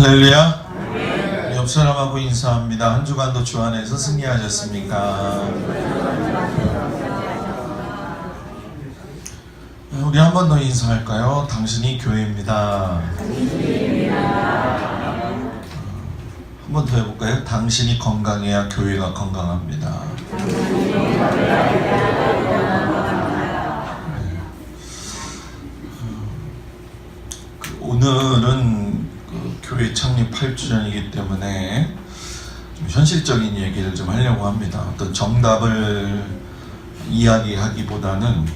할렐루야. 옆 사람하고 인사합니다. 한 주간도 주 안에서 승리하셨습니까? 우리 한 번 더 인사할까요? 당신이 교회입니다. 한 번 더 해볼까요? 당신이 건강해야 교회가 건강합니다. 오늘은 교회 창립 8주년이기 때문에 좀 현실적인 얘기를 좀 하려고 합니다. 어떤 정답을 이야기하기보다는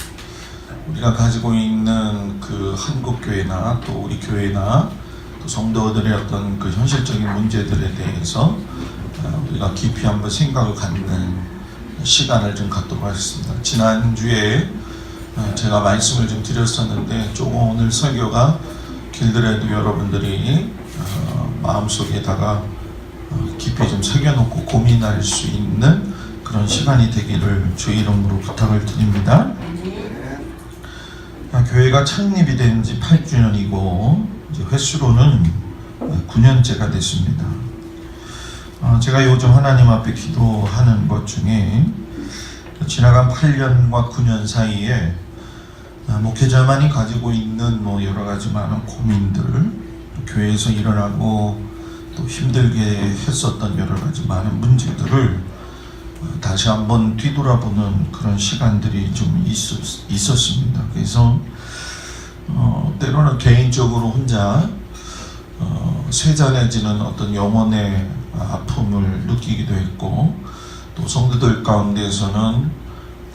우리가 가지고 있는 그 한국교회나 또 우리 교회나 또 성도들의 어떤 그 현실적인 문제들에 대해서 우리가 깊이 한번 생각을 갖는 시간을 좀 갖도록 하겠습니다. 지난주에 제가 말씀을 좀 드렸었는데 조금 오늘 설교가 길더라도 여러분들이 마음속에다가 깊이 좀 새겨놓고 고민할 수 있는 그런 시간이 되기를 주의 이름으로 부탁을 드립니다. 교회가 창립이 된 지 8주년이고 이제 횟수로는 9년째가 됐습니다. 제가 요즘 하나님 앞에 기도하는 것 중에 지나간 8년과 9년 사이에 목회자만이 가지고 있는 여러 가지 많은 고민들, 교회에서 일어나고 또 힘들게 했었던 여러 가지 많은 문제들을 다시 한번 뒤돌아보는 그런 시간들이 좀 있었습니다. 그래서 때로는 개인적으로 혼자 쇠잔해지는 어떤 영혼의 아픔을 느끼기도 했고, 또 성도들 가운데에서는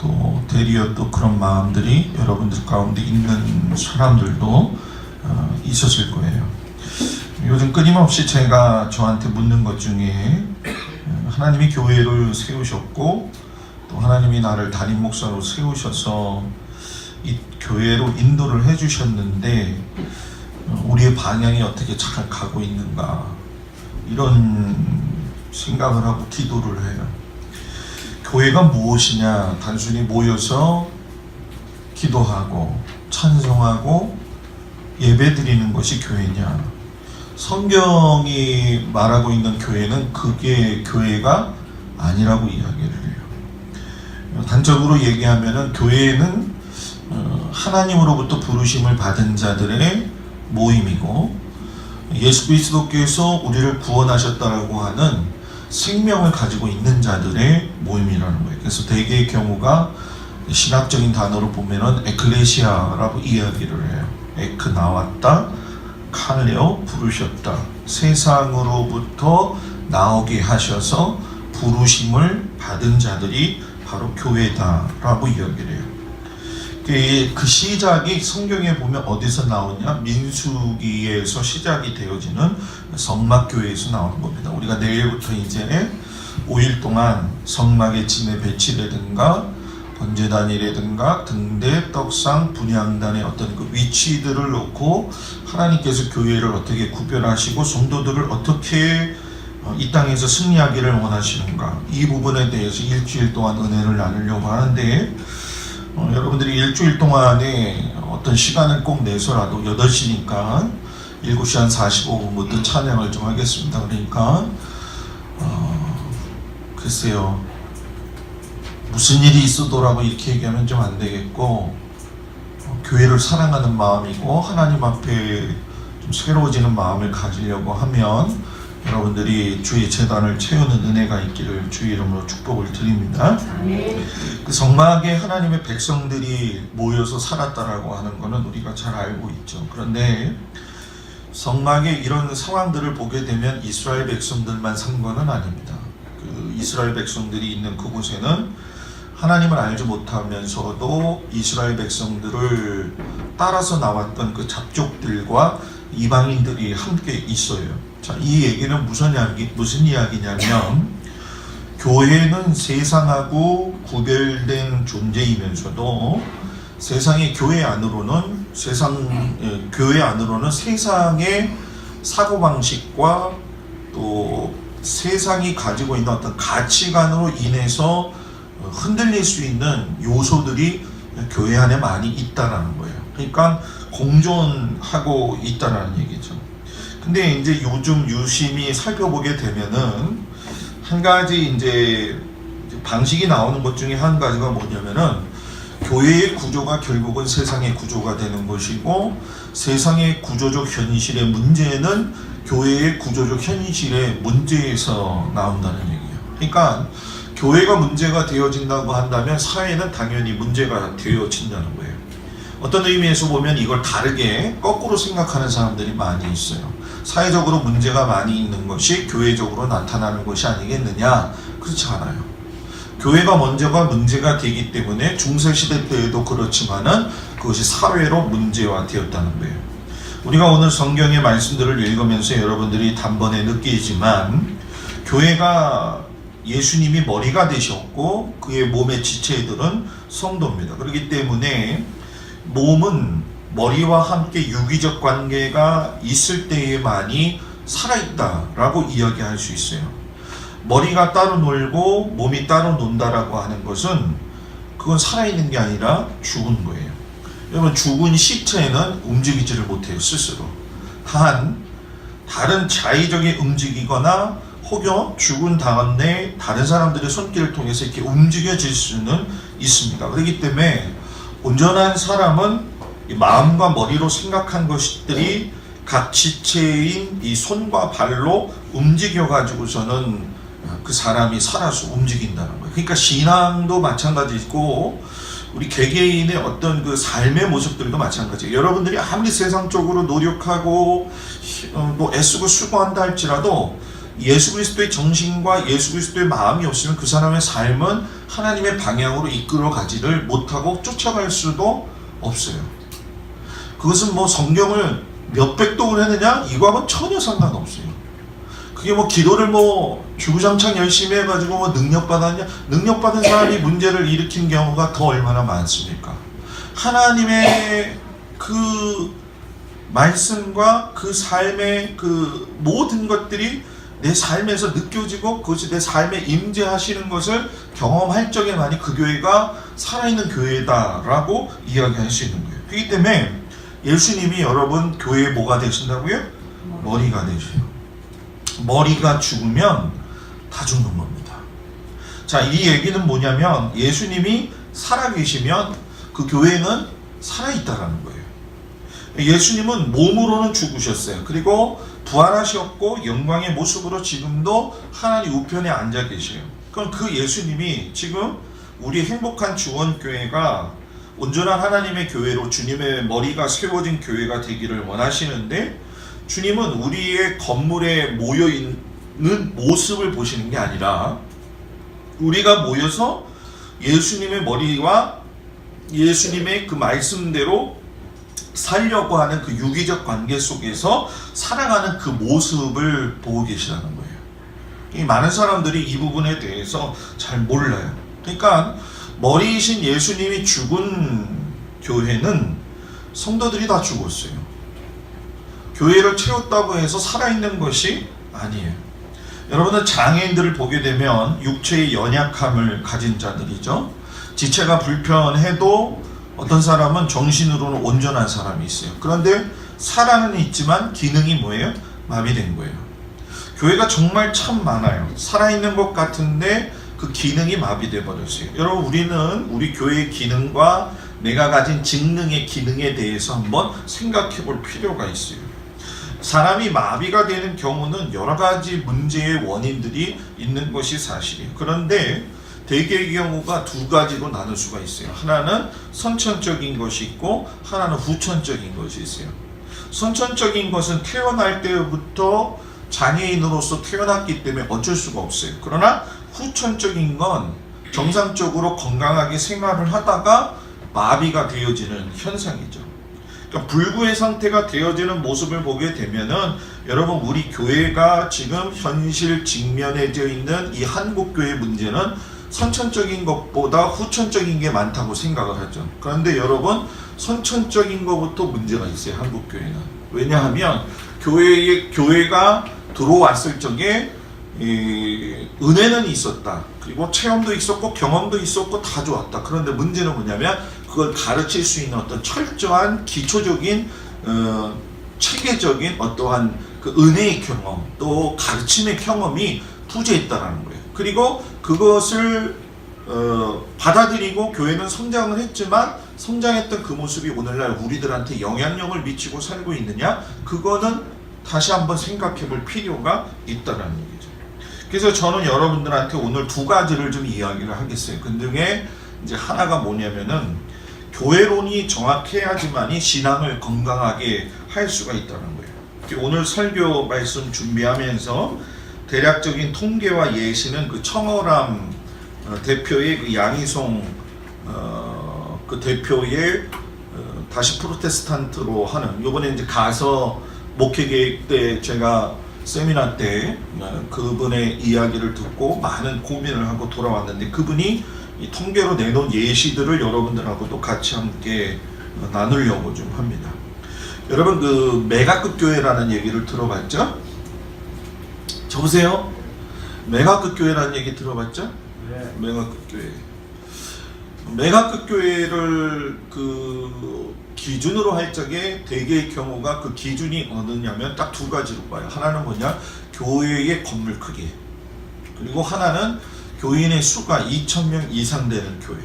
또 대리어 또 그런 마음들이 여러분들 가운데 있는 사람들도 있었을 거예요. 요즘 끊임없이 제가 저한테 묻는 것 중에 하나님이 교회를 세우셨고 또 하나님이 나를 담임 목사로 세우셔서 이 교회로 인도를 해주셨는데 우리의 방향이 어떻게 잘 가고 있는가, 이런 생각을 하고 기도를 해요. 교회가 무엇이냐? 단순히 모여서 기도하고 찬송하고 예배드리는 것이 교회냐? 성경이 말하고 있는 교회는 그게 교회가 아니라고 이야기를 해요. 단적으로 얘기하면은 교회는 하나님으로부터 부르심을 받은 자들의 모임이고, 예수 그리스도께서 우리를 구원하셨다라고 하는 생명을 가지고 있는 자들의 모임이라는 거예요. 그래서 대개의 경우가 신학적인 단어로 보면은 에클레시아라고 이야기를 해요. 에크 나왔다, 칼레오 부르셨다, 세상으로부터 나오게 하셔서 부르심을 받은 자들이 바로 교회다라고 이야기를 해요. 그 시작이 성경에 보면 어디서 나오냐? 민수기에서 시작이 되어지는 성막교회에서 나오는 겁니다. 우리가 내일부터 이제 5일 동안 성막의 진에 배치라든가 번제단이라든가 등대, 떡상, 분향단의 어떤 그 위치들을 놓고 하나님께서 교회를 어떻게 구별하시고 성도들을 어떻게 이 땅에서 승리하기를 원하시는가, 이 부분에 대해서 일주일 동안 은혜를 나누려고 하는데, 여러분들이 일주일 동안에 어떤 시간을 꼭 내서라도 8시니까 7시 한 45분부터 찬양을 좀 하겠습니다. 그러니까 글쎄요, 무슨 일이 있어도라고 이렇게 얘기하면 좀 안 되겠고, 교회를 사랑하는 마음이고 하나님 앞에 좀 새로워지는 마음을 가지려고 하면 여러분들이 주의 제단을 채우는 은혜가 있기를 주의 이름으로 축복을 드립니다. 그 성막에 하나님의 백성들이 모여서 살았다라고 하는 것은 우리가 잘 알고 있죠. 그런데 성막에 이런 상황들을 보게 되면 이스라엘 백성들만 산 것은 아닙니다. 그 이스라엘 백성들이 있는 그곳에는 하나님을 알지 못하면서도 이스라엘 백성들을 따라서 나왔던 그 잡족들과 이방인들이 함께 있어요. 자, 이 얘기는 무슨 이야기냐면, 교회는 세상하고 구별된 존재이면서도 교회 안으로는 세상의 사고방식과 또 세상이 가지고 있는 어떤 가치관으로 인해서 흔들릴 수 있는 요소들이 교회 안에 많이 있다라는 거예요. 그러니까 공존하고 있다라는 얘기죠. 근데 이제 요즘 유심히 살펴보게 되면은 한 가지 이제 방식이 나오는 것 중에 한 가지가 뭐냐면은 교회의 구조가 결국은 세상의 구조가 되는 것이고 세상의 구조적 현실의 문제는 교회의 구조적 현실의 문제에서 나온다는 얘기예요. 그러니까 교회가 문제가 되어진다고 한다면 사회는 당연히 문제가 되어진다는 거예요. 어떤 의미에서 보면 이걸 다르게 거꾸로 생각하는 사람들이 많이 있어요. 사회적으로 문제가 많이 있는 것이 교회적으로 나타나는 것이 아니겠느냐? 그렇지 않아요. 교회가 먼저가 문제가 되기 때문에 중세시대 때에도 그렇지만은 그것이 사회로 문제화되었다는 거예요. 우리가 오늘 성경의 말씀들을 읽으면서 여러분들이 단번에 느끼지만 교회가 예수님이 머리가 되셨고 그의 몸의 지체들은 성도입니다. 그렇기 때문에 몸은 머리와 함께 유기적 관계가 있을 때에만이 살아있다라고 이야기할 수 있어요. 머리가 따로 놀고 몸이 따로 논다라고 하는 것은 그건 살아있는 게 아니라 죽은 거예요. 여러분 죽은 시체는 움직이지를 못해요. 스스로. 다른 자의적인 움직이거나 혹여 죽은 다음에 다른 사람들의 손길을 통해서 이렇게 움직여질 수는 있습니다. 그렇기 때문에 온전한 사람은 이 마음과 머리로 생각한 것들이 각 지체인 이 손과 발로 움직여 가지고서는 그 사람이 살아서 움직인다는 거예요. 그러니까 신앙도 마찬가지고 우리 개개인의 어떤 그 삶의 모습들도 마찬가지예요. 여러분들이 아무리 세상적으로 노력하고 뭐 애쓰고 수고한다 할지라도 예수 그리스도의 정신과 예수 그리스도의 마음이 없으면 그 사람의 삶은 하나님의 방향으로 이끌어 가지를 못하고 쫓아갈 수도 없어요. 그것은 뭐 성경을 몇백 독을 했느냐 이거하고는 전혀 상관없어요. 그게 뭐 기도를 뭐 주구장창 열심히 해가지고 뭐 능력받았냐? 능력받은 사람이 문제를 일으킨 경우가 더 얼마나 많습니까? 하나님의 그 말씀과 그 삶의 그 모든 것들이 내 삶에서 느껴지고 그것이 내 삶에 임재하시는 것을 경험할 적에만이 그 교회가 살아있는 교회다라고 이야기할 수 있는 거예요. 그렇기 때문에 예수님이 여러분 교회의 뭐가 되신다고요? 머리가 되셔요. 머리가 죽으면 다 죽는 겁니다. 자, 이 얘기는 뭐냐면 예수님이 살아계시면 그 교회는 살아있다라는 거예요. 예수님은 몸으로는 죽으셨어요. 그리고 부활하셨고 영광의 모습으로 지금도 하나님 우편에 앉아 계세요. 그럼 그 예수님이 지금 우리 행복한 주원교회가 온전한 하나님의 교회로 주님의 머리가 세워진 교회가 되기를 원하시는데 주님은 우리의 건물에 모여있는 모습을 보시는 게 아니라 우리가 모여서 예수님의 머리와 예수님의 그 말씀대로 살려고 하는 그 유기적 관계 속에서 살아가는 그 모습을 보고 계시다는 거예요. 많은 사람들이 이 부분에 대해서 잘 몰라요. 그러니까 머리이신 예수님이 죽은 교회는 성도들이 다 죽었어요. 교회를 채웠다고 해서 살아있는 것이 아니에요. 여러분은 장애인들을 보게 되면 육체의 연약함을 가진 자들이죠. 지체가 불편해도 어떤 사람은 정신으로는 온전한 사람이 있어요. 그런데 살아는 있지만 기능이 뭐예요? 마비된 거예요. 교회가 정말 참 많아요. 살아있는 것 같은데 그 기능이 마비돼 버렸어요. 여러분 우리는 우리 교회의 기능과 내가 가진 직능의 기능에 대해서 한번 생각해 볼 필요가 있어요. 사람이 마비가 되는 경우는 여러 가지 문제의 원인들이 있는 것이 사실이에요. 그런데 대개의 경우가 두 가지로 나눌 수가 있어요. 하나는 선천적인 것이 있고 하나는 후천적인 것이 있어요. 선천적인 것은 태어날 때부터 장애인으로서 태어났기 때문에 어쩔 수가 없어요. 그러나 후천적인 건 정상적으로 건강하게 생활을 하다가 마비가 되어지는 현상이죠. 그러니까 불구의 상태가 되어지는 모습을 보게 되면은 여러분 우리 교회가 지금 현실 직면해져 있는 이 한국교회 문제는 선천적인 것보다 후천적인 게 많다고 생각을 하죠. 그런데 여러분 선천적인 것부터 문제가 있어요. 한국교회는. 왜냐하면 교회가 들어왔을 적에 은혜는 있었다. 그리고 체험도 있었고 경험도 있었고 다 좋았다. 그런데 문제는 뭐냐면 그걸 가르칠 수 있는 어떤 철저한 기초적인 체계적인 어떠한 그 은혜의 경험 또 가르침의 경험이 부재했다라는 거예요. 그리고 그것을 받아들이고 교회는 성장을 했지만 성장했던 그 모습이 오늘날 우리들한테 영향력을 미치고 살고 있느냐? 그거는 다시 한번 생각해 볼 필요가 있다는 얘기죠. 그래서 저는 여러분들한테 오늘 두 가지를 좀 이야기를 하겠어요. 그 중에 이제 하나가 뭐냐면은 교회론이 정확해야지만이 신앙을 건강하게 할 수가 있다는 거예요. 오늘 설교 말씀 준비하면서 대략적인 통계와 예시는 그 청어람 대표의 그 양희송 그 대표의 다시 프로테스탄트로 하는, 요번에 이제 가서 목회 계획 때 제가 세미나 때 그분의 이야기를 듣고 많은 고민을 하고 돌아왔는데, 그분이 이 통계로 내놓은 예시들을 여러분들하고도 같이 함께 나누려고 좀 합니다. 여러분 그 메가급 교회라는 얘기를 들어봤죠? 저보세요. 메가급 교회라는 얘기 들어봤죠? 네. 메가급 교회. 메가급 교회를 그 기준으로 할 적에 대개의 경우가 그 기준이 어느냐면 딱 두 가지로 봐요. 하나는 뭐냐? 교회의 건물 크기. 그리고 하나는 교인의 수가 2,000명 이상 되는 교회.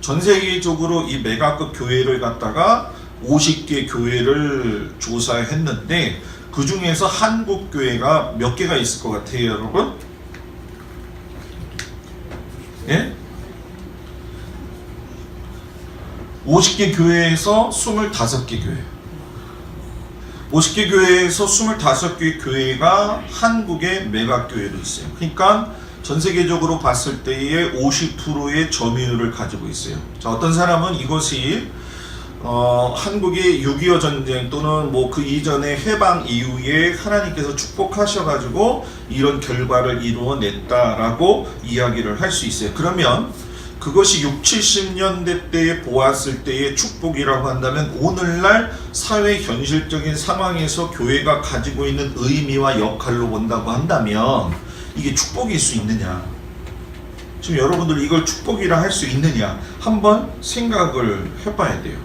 전 세계적으로 이 메가급 교회를 갖다가 50개 교회를 조사했는데 그 중에서 한국 교회가 몇 개가 있을 것 같아요, 여러분? 예? 50개 교회에서 25개 교회. 50개 교회에서 25개 교회가 한국의 메가교회로 있어요. 그러니까 전 세계적으로 봤을 때의 50%의 점유율을 가지고 있어요. 자, 어떤 사람은 이것이 한국의 6.25 전쟁 또는 뭐 그 이전의 해방 이후에 하나님께서 축복하셔가지고 이런 결과를 이루어냈다라고 이야기를 할 수 있어요. 그러면 그것이 60, 70년대 때에 보았을 때의 축복이라고 한다면 오늘날 사회 현실적인 상황에서 교회가 가지고 있는 의미와 역할로 본다고 한다면 이게 축복일 수 있느냐? 지금 여러분들 이걸 축복이라 할 수 있느냐? 한번 생각을 해봐야 돼요.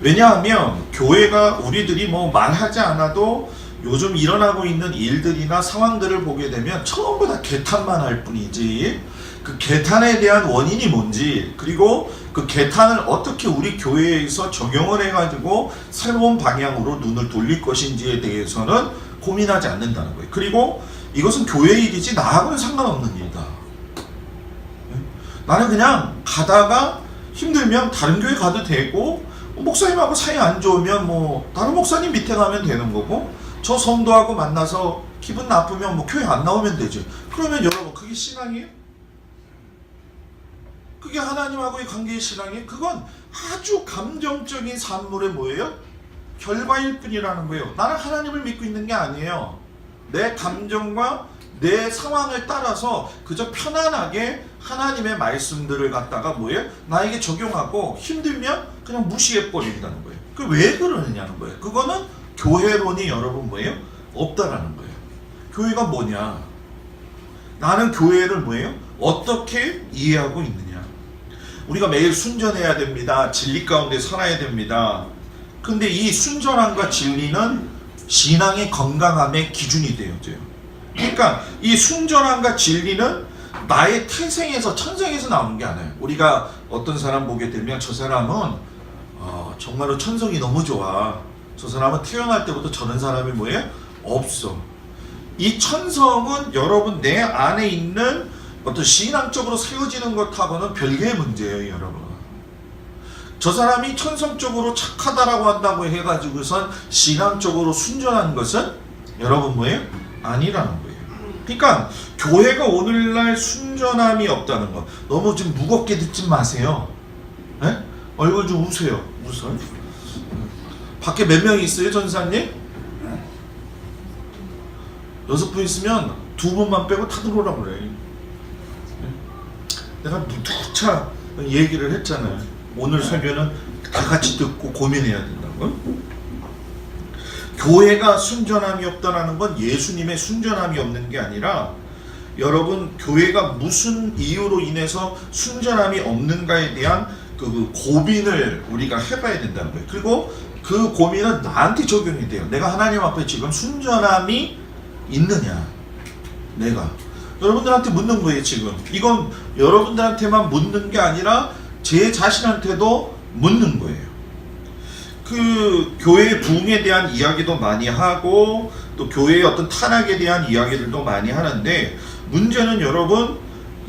왜냐하면 교회가 우리들이 뭐 말하지 않아도 요즘 일어나고 있는 일들이나 상황들을 보게 되면 전부 다 개탄만 할 뿐이지, 그 개탄에 대한 원인이 뭔지, 그리고 그 개탄을 어떻게 우리 교회에서 적용을 해가지고 새로운 방향으로 눈을 돌릴 것인지에 대해서는 고민하지 않는다는 거예요. 그리고 이것은 교회 일이지 나하고는 상관없는 일이다. 나는 그냥 가다가 힘들면 다른 교회 가도 되고, 목사님하고 사이 안 좋으면 뭐 다른 목사님 밑에 가면 되는 거고, 저 성도하고 만나서 기분 나쁘면 뭐 교회 안 나오면 되지. 그러면 여러분 그게 신앙이에요? 그게 하나님하고의 관계의 신앙이에요? 그건 아주 감정적인 산물의 뭐예요? 결과일 뿐이라는 거예요. 나는 하나님을 믿고 있는 게 아니에요. 내 감정과 내 상황을 따라서 그저 편안하게 하나님의 말씀들을 갖다가 뭐예요? 나에게 적용하고 힘들면 그냥 무시해버린다는 거예요. 그 왜 그러느냐는 거예요. 그거는 교회론이 여러분 뭐예요? 없다라는 거예요. 교회가 뭐냐? 나는 교회를 뭐예요? 어떻게 이해하고 있느냐? 우리가 매일 순전해야 됩니다. 진리 가운데 살아야 됩니다. 근데 이 순전함과 진리는 신앙의 건강함의 기준이 되어져요. 그러니까 이 순전함과 진리는 나의 태생에서 천성에서 나오는 게 아니에요. 우리가 어떤 사람 보게 되면 저 사람은 정말로 천성이 너무 좋아. 저 사람은 태어날 때부터 저런 사람이 뭐예요? 없어. 이 천성은 여러분 내 안에 있는 어떤 신앙적으로 세워지는 것하고는 별개의 문제예요, 여러분. 저 사람이 천성적으로 착하다라고 한다고 해가지고선 신앙적으로 순전한 것은 여러분 뭐예요? 아니라는 거예요. 그러니까 교회가 오늘날 순전함이 없다는 것, 너무 좀 무겁게 듣지 마세요. 네? 얼굴 좀 우세요. 웃어. 밖에 몇 명 있어요, 전사님? 6분 있으면 2분만 빼고 다 들어오라고 그래. 내가 누차 얘기를 했잖아요. 오늘 설교는 다 같이 듣고 고민해야 된다고. 교회가 순전함이 없다는 건 예수님의 순전함이 없는 게 아니라 여러분 교회가 무슨 이유로 인해서 순전함이 없는가에 대한 그 고민을 우리가 해봐야 된다는 거예요. 그리고 그 고민은 나한테 적용이 돼요. 내가 하나님 앞에 지금 순전함이 있느냐. 내가 여러분들한테 묻는 거예요. 지금 이건 여러분들한테만 묻는 게 아니라 제 자신한테도 묻는 거예요. 그 교회의 부흥에 대한 이야기도 많이 하고 또 교회의 어떤 타락에 대한 이야기들도 많이 하는데, 문제는 여러분,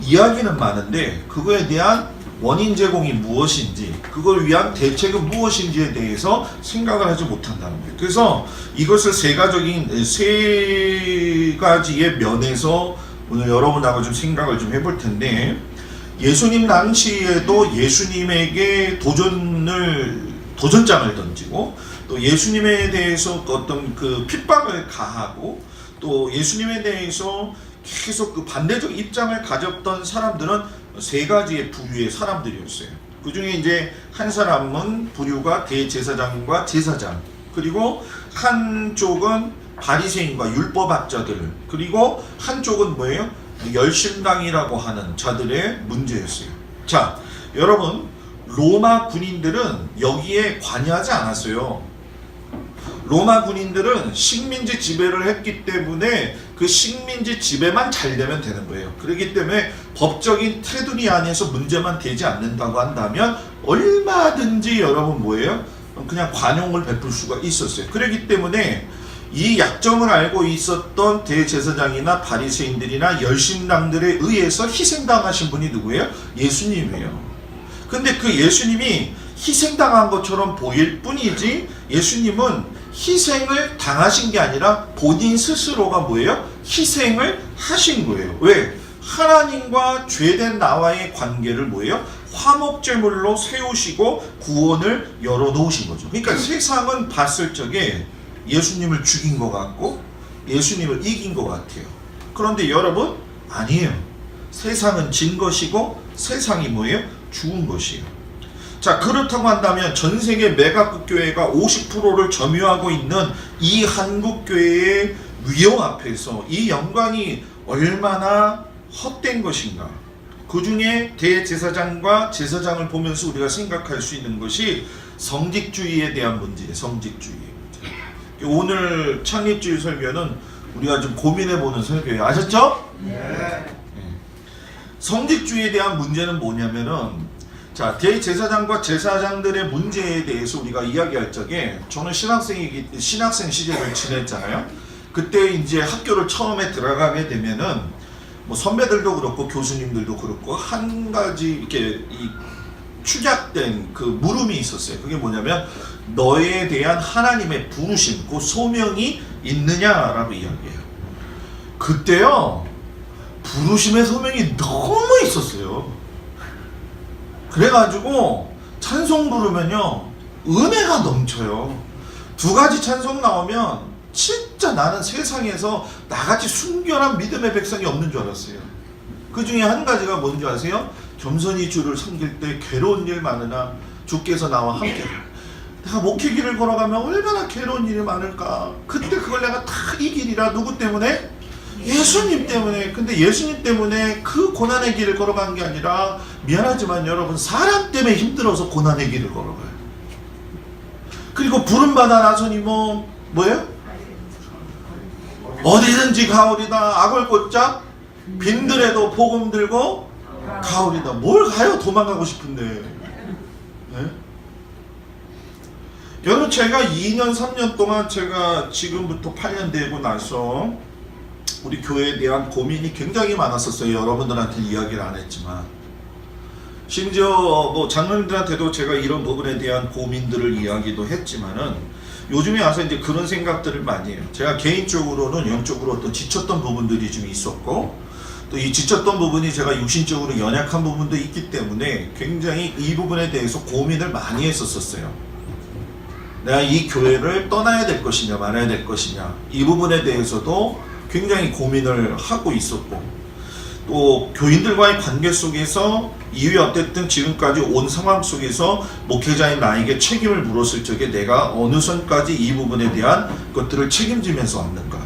이야기는 많은데 그거에 대한 원인 제공이 무엇인지, 그걸 위한 대책은 무엇인지에 대해서 생각을 하지 못한다는 거예요. 그래서 이것을 세 가지의 면에서 오늘 여러분하고 좀 생각을 좀 해볼 텐데, 예수님 당시에도 예수님에게 도전장을 던지고, 또 예수님에 대해서 어떤 그 핍박을 가하고, 또 예수님에 대해서 계속 그 반대적 입장을 가졌던 사람들은 세 가지의 부류의 사람들이었어요. 그 중에 이제 한 사람은 부류가 대제사장과 제사장, 그리고 한쪽은 바리새인과 율법학자들, 그리고 한쪽은 뭐예요? 열심당이라고 하는 자들의 문제였어요. 자, 여러분, 로마 군인들은 여기에 관여하지 않았어요. 로마 군인들은 식민지 지배를 했기 때문에 그 식민지 지배만 잘 되면 되는 거예요. 그렇기 때문에 법적인 테두리 안에서 문제만 되지 않는다고 한다면 얼마든지 여러분 뭐예요? 그냥 관용을 베풀 수가 있었어요. 그렇기 때문에 이 약점을 알고 있었던 대제사장이나 바리새인들이나 열심당들에 의해서 희생당하신 분이 누구예요? 예수님이에요. 근데 그 예수님이 희생당한 것처럼 보일 뿐이지, 예수님은 희생을 당하신 게 아니라 본인 스스로가 뭐예요? 희생을 하신 거예요. 왜? 하나님과 죄된 나와의 관계를 뭐예요? 화목제물로 세우시고 구원을 열어놓으신 거죠. 그러니까 세상은 봤을 적에 예수님을 죽인 것 같고 예수님을 이긴 것 같아요. 그런데 여러분, 아니에요. 세상은 진 것이고 세상이 뭐예요? 죽은 것이에요. 자, 그렇다고 한다면 전 세계 메가급 교회가 50%를 점유하고 있는 이 한국 교회의 위용 앞에서 이 영광이 얼마나 헛된 것인가. 그 중에 대제사장과 제사장을 보면서 우리가 생각할 수 있는 것이 성직주의에 대한 문제예요. 성직주의. 오늘 창립주의 설교는 우리가 좀 고민해보는 설교예요. 아셨죠? 네. 성직주의에 대한 문제는 뭐냐면은, 자, 대제사장과 제사장들의 문제에 대해서 우리가 이야기할 적에, 저는 신학생 시절을 지냈잖아요. 그때 이제 학교를 처음에 들어가게 되면은 뭐 선배들도 그렇고 교수님들도 그렇고 한 가지 이렇게 축약된 그 물음이 있었어요. 그게 뭐냐면, 너에 대한 하나님의 부르심, 그 소명이 있느냐라고 이야기해요. 그때요, 부르심의 소명이 너무 있었어요. 그래가지고 찬송 부르면요, 은혜가 넘쳐요. 두 가지 찬송 나오면 진짜 나는 세상에서 나같이 순결한 믿음의 백성이 없는 줄 알았어요. 그 중에 한 가지가 뭔지 아세요? 겸손히 주를 섬길 때 괴로운 일 많으나 주께서 나와 함께. 내가 목회길을 걸어가면 얼마나 괴로운 일이 많을까. 그때 그걸 내가 다 이기리라. 누구 때문에? 예수님 때문에. 근데 예수님 때문에 그 고난의 길을 걸어간 게 아니라, 미안하지만 여러분, 사람 때문에 힘들어서 고난의 길을 걸어가요. 그리고 부름받아 나서니 뭐예요? 어디든지 가오리다. 악을 꽂자 빈들에도 복음 들고 가오리다. 뭘 가요? 도망가고 싶은데. 네? 여러분, 제가 2년 3년 동안 제가 지금부터 8년 되고 나서 우리 교회에 대한 고민이 굉장히 많았었어요. 여러분들한테 이야기를 안 했지만, 심지어 뭐 장로님들한테도 제가 이런 부분에 대한 고민들을 이야기도 했지만은, 요즘에 와서 이제 그런 생각들을 많이 해요. 제가 개인적으로는 영적으로 어떤 지쳤던 부분들이 좀 있었고, 또 이 지쳤던 부분이 제가 육신적으로 연약한 부분도 있기 때문에 굉장히 이 부분에 대해서 고민을 많이 했었어요. 내가 이 교회를 떠나야 될 것이냐 말아야 될 것이냐, 이 부분에 대해서도 굉장히 고민을 하고 있었고, 또 교인들과의 관계 속에서 이후에 어쨌든 지금까지 온 상황 속에서 목회자인 나에게 책임을 물었을 적에 내가 어느 선까지 이 부분에 대한 것들을 책임지면서 왔는가.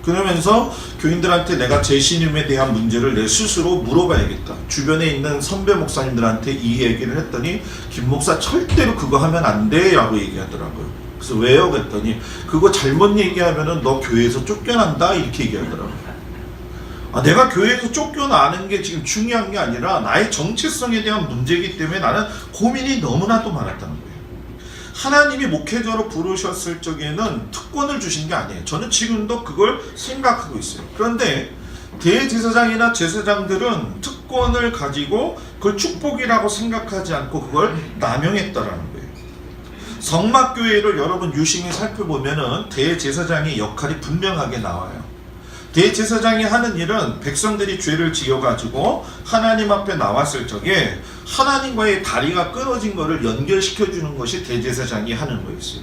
그러면서 교인들한테 내가 재신임에 대한 문제를 내 스스로 물어봐야겠다. 주변에 있는 선배 목사님들한테 이 얘기를 했더니 김 목사 절대로 그거 하면 안 돼 라고 얘기하더라고요. 그래서 왜요? 그랬더니 그거 잘못 얘기하면은 너 교회에서 쫓겨난다 이렇게 얘기하더라고요. 내가 교회에서 쫓겨나는 게 지금 중요한 게 아니라 나의 정체성에 대한 문제이기 때문에 나는 고민이 너무나도 많았다는 거예요. 하나님이 목회자로 부르셨을 적에는 특권을 주신 게 아니에요. 저는 지금도 그걸 생각하고 있어요. 그런데 대제사장이나 제사장들은 특권을 가지고 그걸 축복이라고 생각하지 않고 그걸 남용했다라는 거예요. 성막교회를 여러분 유심히 살펴보면은 대제사장의 역할이 분명하게 나와요. 대제사장이 하는 일은 백성들이 죄를 지어가지고 하나님 앞에 나왔을 적에 하나님과의 다리가 끊어진 것을 연결시켜주는 것이 대제사장이 하는 거였어요.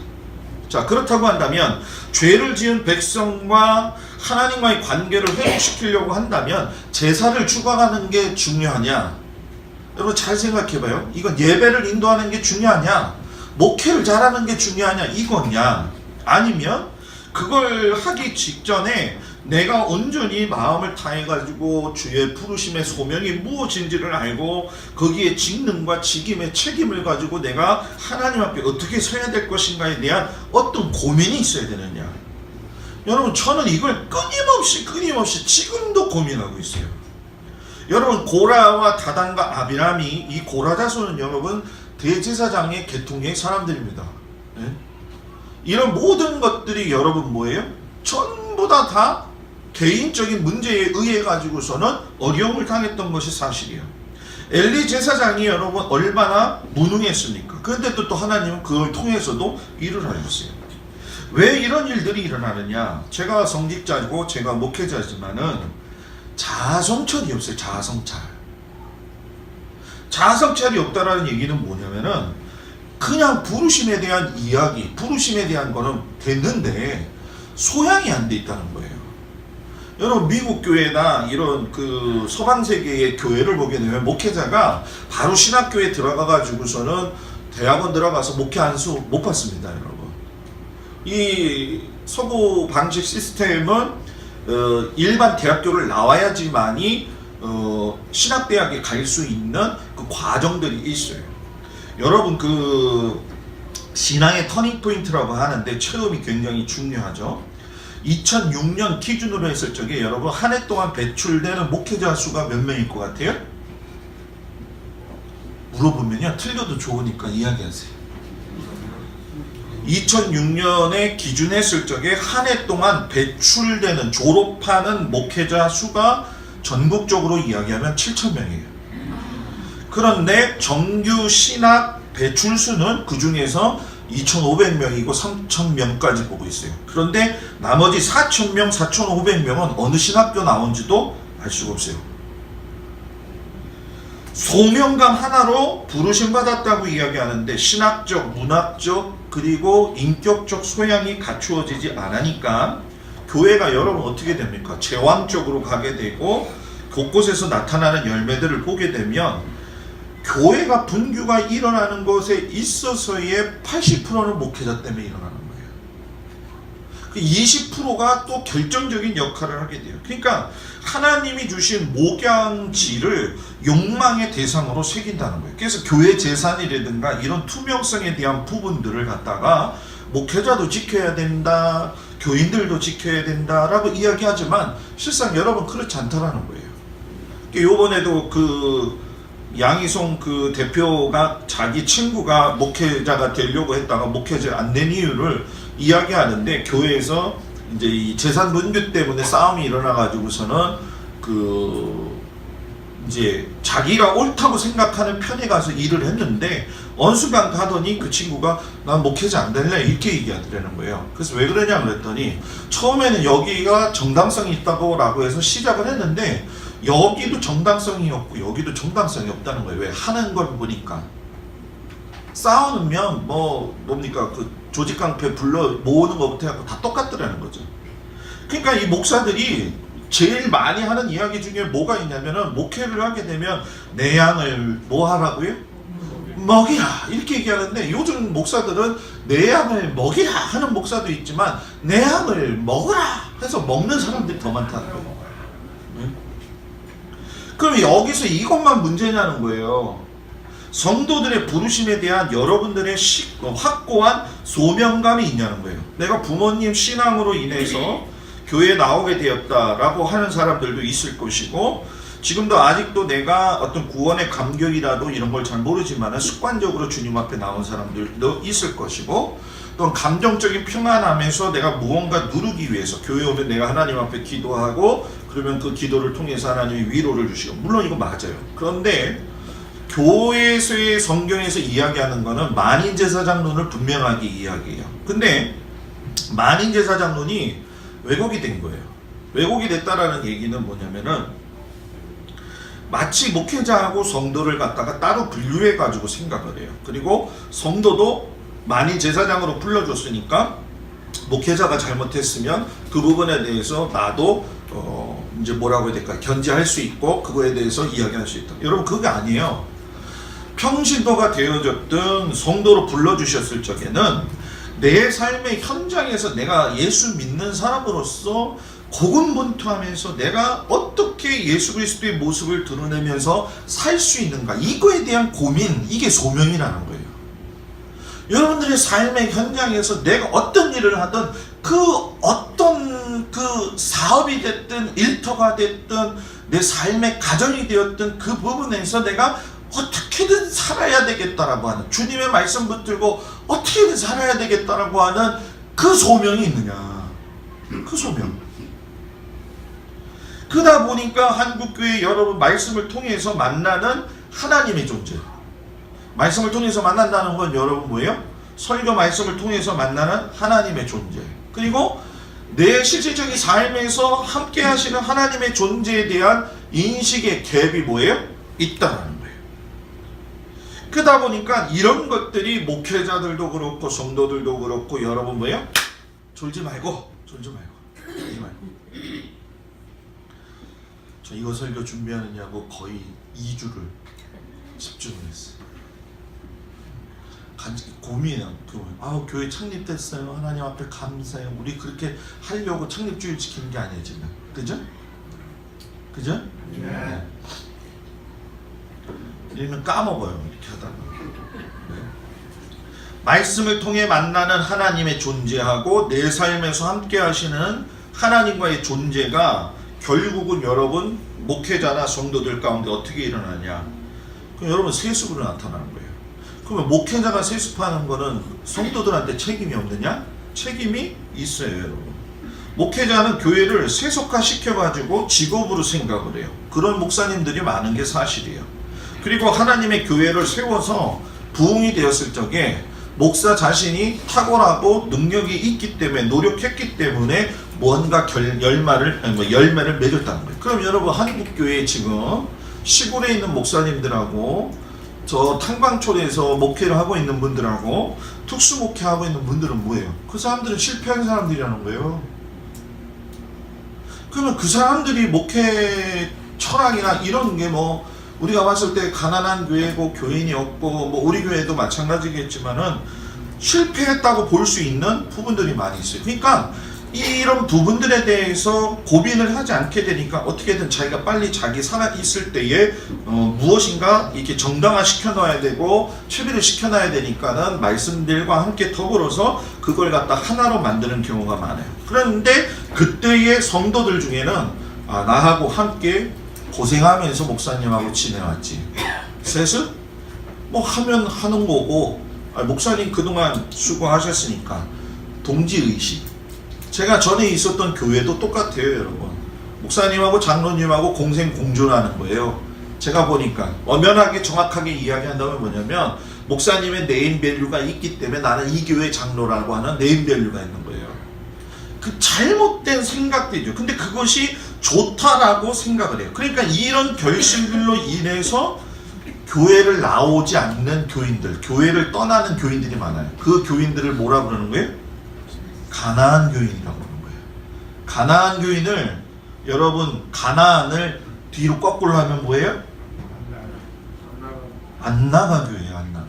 자, 그렇다고 한다면 죄를 지은 백성과 하나님과의 관계를 회복시키려고 한다면 제사를 추가하는 게 중요하냐? 여러분 잘 생각해봐요. 이건 예배를 인도하는 게 중요하냐? 목회를 잘하는 게 중요하냐? 이거냐? 아니면 그걸 하기 직전에 내가 온전히 마음을 다해가지고 주의 부르심의 소명이 무엇인지를 알고 거기에 직능과 직임의 책임을 가지고 내가 하나님 앞에 어떻게 서야 될 것인가에 대한 어떤 고민이 있어야 되느냐. 여러분 저는 이걸 끊임없이 지금도 고민하고 있어요. 여러분 고라와 다단과 아비람이 이 고라 자손은 여러분 대제사장의 계통의 사람들입니다. 네? 이런 모든 것들이 여러분 뭐예요? 전부 다 개인적인 문제에 의해 가지고서는 어려움을 당했던 것이 사실이에요. 엘리 제사장이 여러분 얼마나 무능했습니까? 그런데 또 하나님은 그걸 통해서도 일을 하셨어요. 왜 이런 일들이 일어나느냐? 제가 성직자고 제가 목회자지만은 자아성찰이 없어요. 자아성찰이 없다라는 얘기는 뭐냐면은 그냥 부르심에 대한 이야기, 부르심에 대한 거는 됐는데 소양이 안 돼 있다는 거예요. 여러분 미국 교회나 이런 그 서방 세계의 교회를 보게 되면 목회자가 바로 신학교에 들어가 가지고서는 대학원 들어가서 목회 안수 못 받습니다, 여러분. 이 서구 방식 시스템은 일반 대학교를 나와야지만이 신학대학에 갈 수 있는 그 과정들이 있어요. 여러분 그 신앙의 터닝 포인트라고 하는데 체험이 굉장히 중요하죠. 2006년 기준으로 했을 적에 여러분 한 해 동안 배출되는 목회자 수가 몇 명일 것 같아요? 물어보면요 틀려도 좋으니까 이야기하세요. 2006년에 기준했을 적에 한 해 동안 배출되는 졸업하는 목회자 수가 전국적으로 이야기하면 7,000명이에요. 그런데 정규 신학 배출수는 그 중에서 2,500명이고 3,000명까지 보고 있어요. 그런데 나머지 4,000명, 4,500명은 어느 신학교 나온지도 알 수가 없어요. 소명감 하나로 부르심 받았다고 이야기하는데 신학적, 문학적, 그리고 인격적 소양이 갖추어지지 않으니까 교회가 여러분 어떻게 됩니까? 제왕적으로 가게 되고 곳곳에서 나타나는 열매들을 보게 되면 교회가 분규가 일어나는 것에 있어서의 80%는 목회자 때문에 일어나는 거예요. 그 20%가 또 결정적인 역할을 하게 돼요. 그러니까 하나님이 주신 목양지를 욕망의 대상으로 새긴다는 거예요. 그래서 교회 재산이라든가 이런 투명성에 대한 부분들을 갖다가 목회자도 지켜야 된다, 교인들도 지켜야 된다라고 이야기하지만 실상 여러분 그렇지 않다라는 거예요. 요번에도 그 양희송 그 대표가 자기 친구가 목회자가 되려고 했다가 목회자 안 된 이유를 이야기하는데 교회에서 이제 이 재산 분규 때문에 싸움이 일어나 가지고서는 그 이제 자기가 옳다고 생각하는 편에 가서 일을 했는데 어느 순간 가더니 그 친구가 난 목회자 안 될래 이렇게 얘기하더라는 거예요. 그래서 왜 그러냐 그랬더니 처음에는 여기가 정당성이 있다고 라고 해서 시작을 했는데 여기도 정당성이 없고 여기도 정당성이 없다는 거예요. 왜? 하는 걸 보니까 싸우면 뭡니까 그 조직깡패 불러 모으는 것부터 해갖고 다 똑같더라는 거죠. 그러니까 이 목사들이 제일 많이 하는 이야기 중에 뭐가 있냐면은 목회를 하게 되면 내 양을 뭐 하라고요? 먹이라 이렇게 얘기하는데, 요즘 목사들은 내 양을 먹이라 하는 목사도 있지만 내 양을 먹으라 해서 먹는 사람들이 더 많다는 거예요. 그럼 여기서 이것만 문제냐는 거예요. 성도들의 부르심에 대한 여러분들의 확고한 소명감이 있냐는 거예요. 내가 부모님 신앙으로 인해서 교회에 나오게 되었다라고 하는 사람들도 있을 것이고, 지금도 아직도 내가 어떤 구원의 감격이라도 이런 걸 잘 모르지만 습관적으로 주님 앞에 나온 사람들도 있을 것이고, 또 감정적인 평안함에서 내가 무언가 누르기 위해서 교회 오면 내가 하나님 앞에 기도하고, 그러면 그 기도를 통해서 하나님이 위로를 주시고, 물론 이거 맞아요. 그런데 교회에서의 성경에서 이야기하는 거는 만인제사장론을 분명하게 이야기해요. 근데 만인제사장론이 왜곡이 된 거예요. 왜곡이 됐다라는 얘기는 뭐냐면은, 마치 목회자하고 성도를 갖다가 따로 분류해 가지고 생각을 해요. 그리고 성도도 만인제사장으로 불러줬으니까 목회자가 잘못했으면 그 부분에 대해서 나도 이제 뭐라고 해야 될까, 견제할 수 있고 그거에 대해서 이야기할 수 있다. 여러분, 그게 아니에요. 평신도가 되어졌든 성도로 불러주셨을 적에는 내 삶의 현장에서 내가 예수 믿는 사람으로서 고군분투하면서 내가 어떻게 예수 그리스도의 모습을 드러내면서 살 수 있는가, 이거에 대한 고민, 이게 소명이라는 거예요. 여러분들의 삶의 현장에서 내가 어떤 일을 하든, 그 어떤 그 사업이 됐든 일터가 됐든 내 삶의 가정이 되었든 그 부분에서 내가 어떻게든 살아야 되겠다라고 하는, 주님의 말씀 붙들고 어떻게든 살아야 되겠다라고 하는 그 소명이 있느냐, 그 소명. 그러다 보니까 한국교회 여러분 말씀을 통해서 만나는 하나님의 존재, 말씀을 통해서 만난다는 건 여러분 뭐예요? 설교 말씀을 통해서 만나는 하나님의 존재, 그리고 내 실질적인 삶에서 함께 하시는 하나님의 존재에 대한 인식의 갭이 뭐예요? 있다는 거예요. 그러다 보니까 이런 것들이 목회자들도 그렇고 성도들도 그렇고 여러분 뭐예요? 졸지 말고. 저 이거 설교 준비하느냐고 거의 2주를 집중을 했어요. 고민해요. 교회 창립됐어요. 하나님 앞에 감사해요. 우리 그렇게 하려고 창립주일 지키는 게 아니에요 지금. 그죠? 네. 이러면 까먹어요. 이렇게 하다가. 네. 말씀을 통해 만나는 하나님의 존재하고 내 삶에서 함께 하시는 하나님과의 존재가 결국은 여러분 목회자나 성도들 가운데 어떻게 일어나냐? 그럼 여러분 세습으로 나타나는 거예요. 그러면 목회자가 세습하는 거는 성도들한테 책임이 없느냐? 책임이 있어요, 여러분. 목회자는 교회를 세속화 시켜가지고 직업으로 생각을 해요. 그런 목사님들이 많은 게 사실이에요. 그리고 하나님의 교회를 세워서 부흥이 되었을 적에 목사 자신이 탁월하고 능력이 있기 때문에, 노력했기 때문에 뭔가 열매를 맺었다는 거예요. 그럼 여러분 한국교회 지금 시골에 있는 목사님들하고 저 탕방촌에서 목회를 하고 있는 분들하고 특수 목회하고 있는 분들은 뭐예요? 그 사람들은 실패한 사람들이라는 거예요. 그러면 그 사람들이 목회 철학이나 이런 게 뭐 우리가 봤을 때 가난한 교회고 교인이 없고 뭐 우리 교회도 마찬가지겠지만은 실패했다고 볼 수 있는 부분들이 많이 있어요. 그러니까 이런 부분들에 대해서 고민을 하지 않게 되니까 어떻게든 자기가 빨리 자기 살아 있을 때에 무엇인가 이렇게 정당화 시켜놔야 되고 최비를 시켜놔야 되니까는 말씀들과 함께 더불어서 그걸 갖다 하나로 만드는 경우가 많아요. 그런데 그때의 성도들 중에는 나하고 함께 고생하면서 목사님하고 지내왔지. 세습? 뭐 하면 하는 거고, 목사님 그동안 수고하셨으니까 동지의식. 제가 전에 있었던 교회도 똑같아요, 여러분. 목사님하고 장로님하고 공생공존하는 거예요. 제가 보니까 엄연하게 정확하게 이야기한다면 뭐냐면 목사님의 네임밸류가 있기 때문에 나는 이 교회 장로라고 하는 네임밸류가 있는 거예요. 그 잘못된 생각들이죠. 근데 그것이 좋다라고 생각을 해요. 그러니까 이런 결심들로 인해서 교회를 나오지 않는 교인들, 교회를 떠나는 교인들이 많아요. 그 교인들을 뭐라 그러는 거예요? 가나안 교인이라고 하는 거예요. 가나안 교인을 여러분 가나안을 뒤로 거꾸로 하면 뭐예요? 안 나가 교회예요. 안 나가.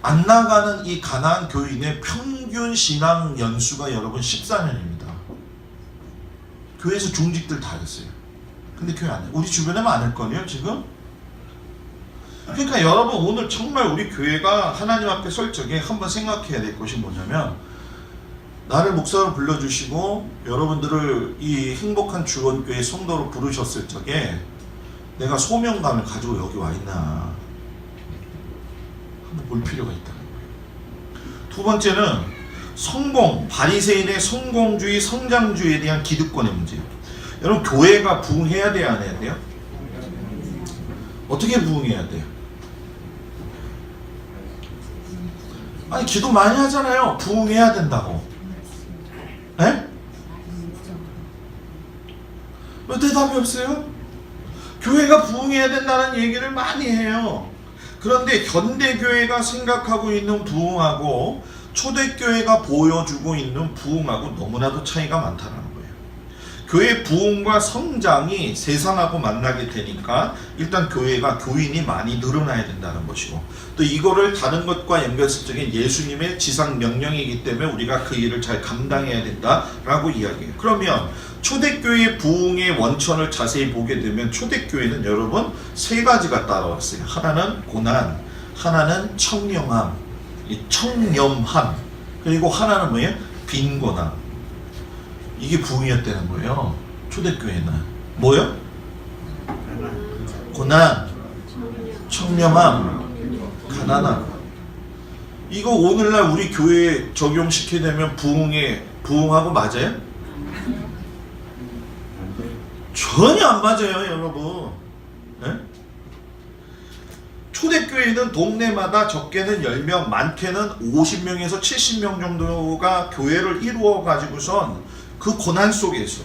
안 나가는 이 가나안 교인의 평균 신앙 연수가 여러분 14년입니다. 교회에서 중직들 다 했어요. 근데 교회 안 해요. 우리 주변에 많을걸요 지금? 그러니까 여러분 오늘 정말 우리 교회가 하나님 앞에 설 적에 한번 생각해야 될 것이 뭐냐면, 나를 목사로 불러주시고 여러분들을 이 행복한 주원교회 성도로 부르셨을 적에 내가 소명감을 가지고 여기 와 있나 한번 볼 필요가 있다는 거예요. 두 번째는 성공, 바리새인의 성공주의, 성장주의에 대한 기득권의 문제예요. 여러분 교회가 부흥해야 돼요, 안 해야 돼요? 어떻게 부흥해야 돼요? 아니 기도 많이 하잖아요. 부흥해야 된다고. 에? 왜 대답이 없어요? 교회가 부흥해야 된다는 얘기를 많이 해요. 그런데 현대교회가 생각하고 있는 부흥하고 초대교회가 보여주고 있는 부흥하고 너무나도 차이가 많다는 거예요. 교회 부흥과 성장이 세상하고 만나게 되니까 일단 교회가 교인이 많이 늘어나야 된다는 것이고, 또 이거를 다른 것과 연결해서 예수님의 지상 명령이기 때문에 우리가 그 일을 잘 감당해야 된다라고 이야기해요. 그러면 초대교회 부흥의 원천을 자세히 보게 되면 초대교회는 여러분 세 가지가 따라왔어요. 하나는 고난, 하나는 청렴함, 청렴함, 그리고 하나는 뭐예요? 빈곤함. 이게 부흥이었다는 거예요. 초대교회는 뭐요? 고난, 청렴함, 가난함. 이거 오늘날 우리 교회에 적용시키게 되면 부흥하고 맞아요? 전혀 안 맞아요, 여러분. 네? 초대교회는 동네마다 적게는 10명, 많게는 50명에서 70명 정도가 교회를 이루어 가지고선 그 고난 속에서,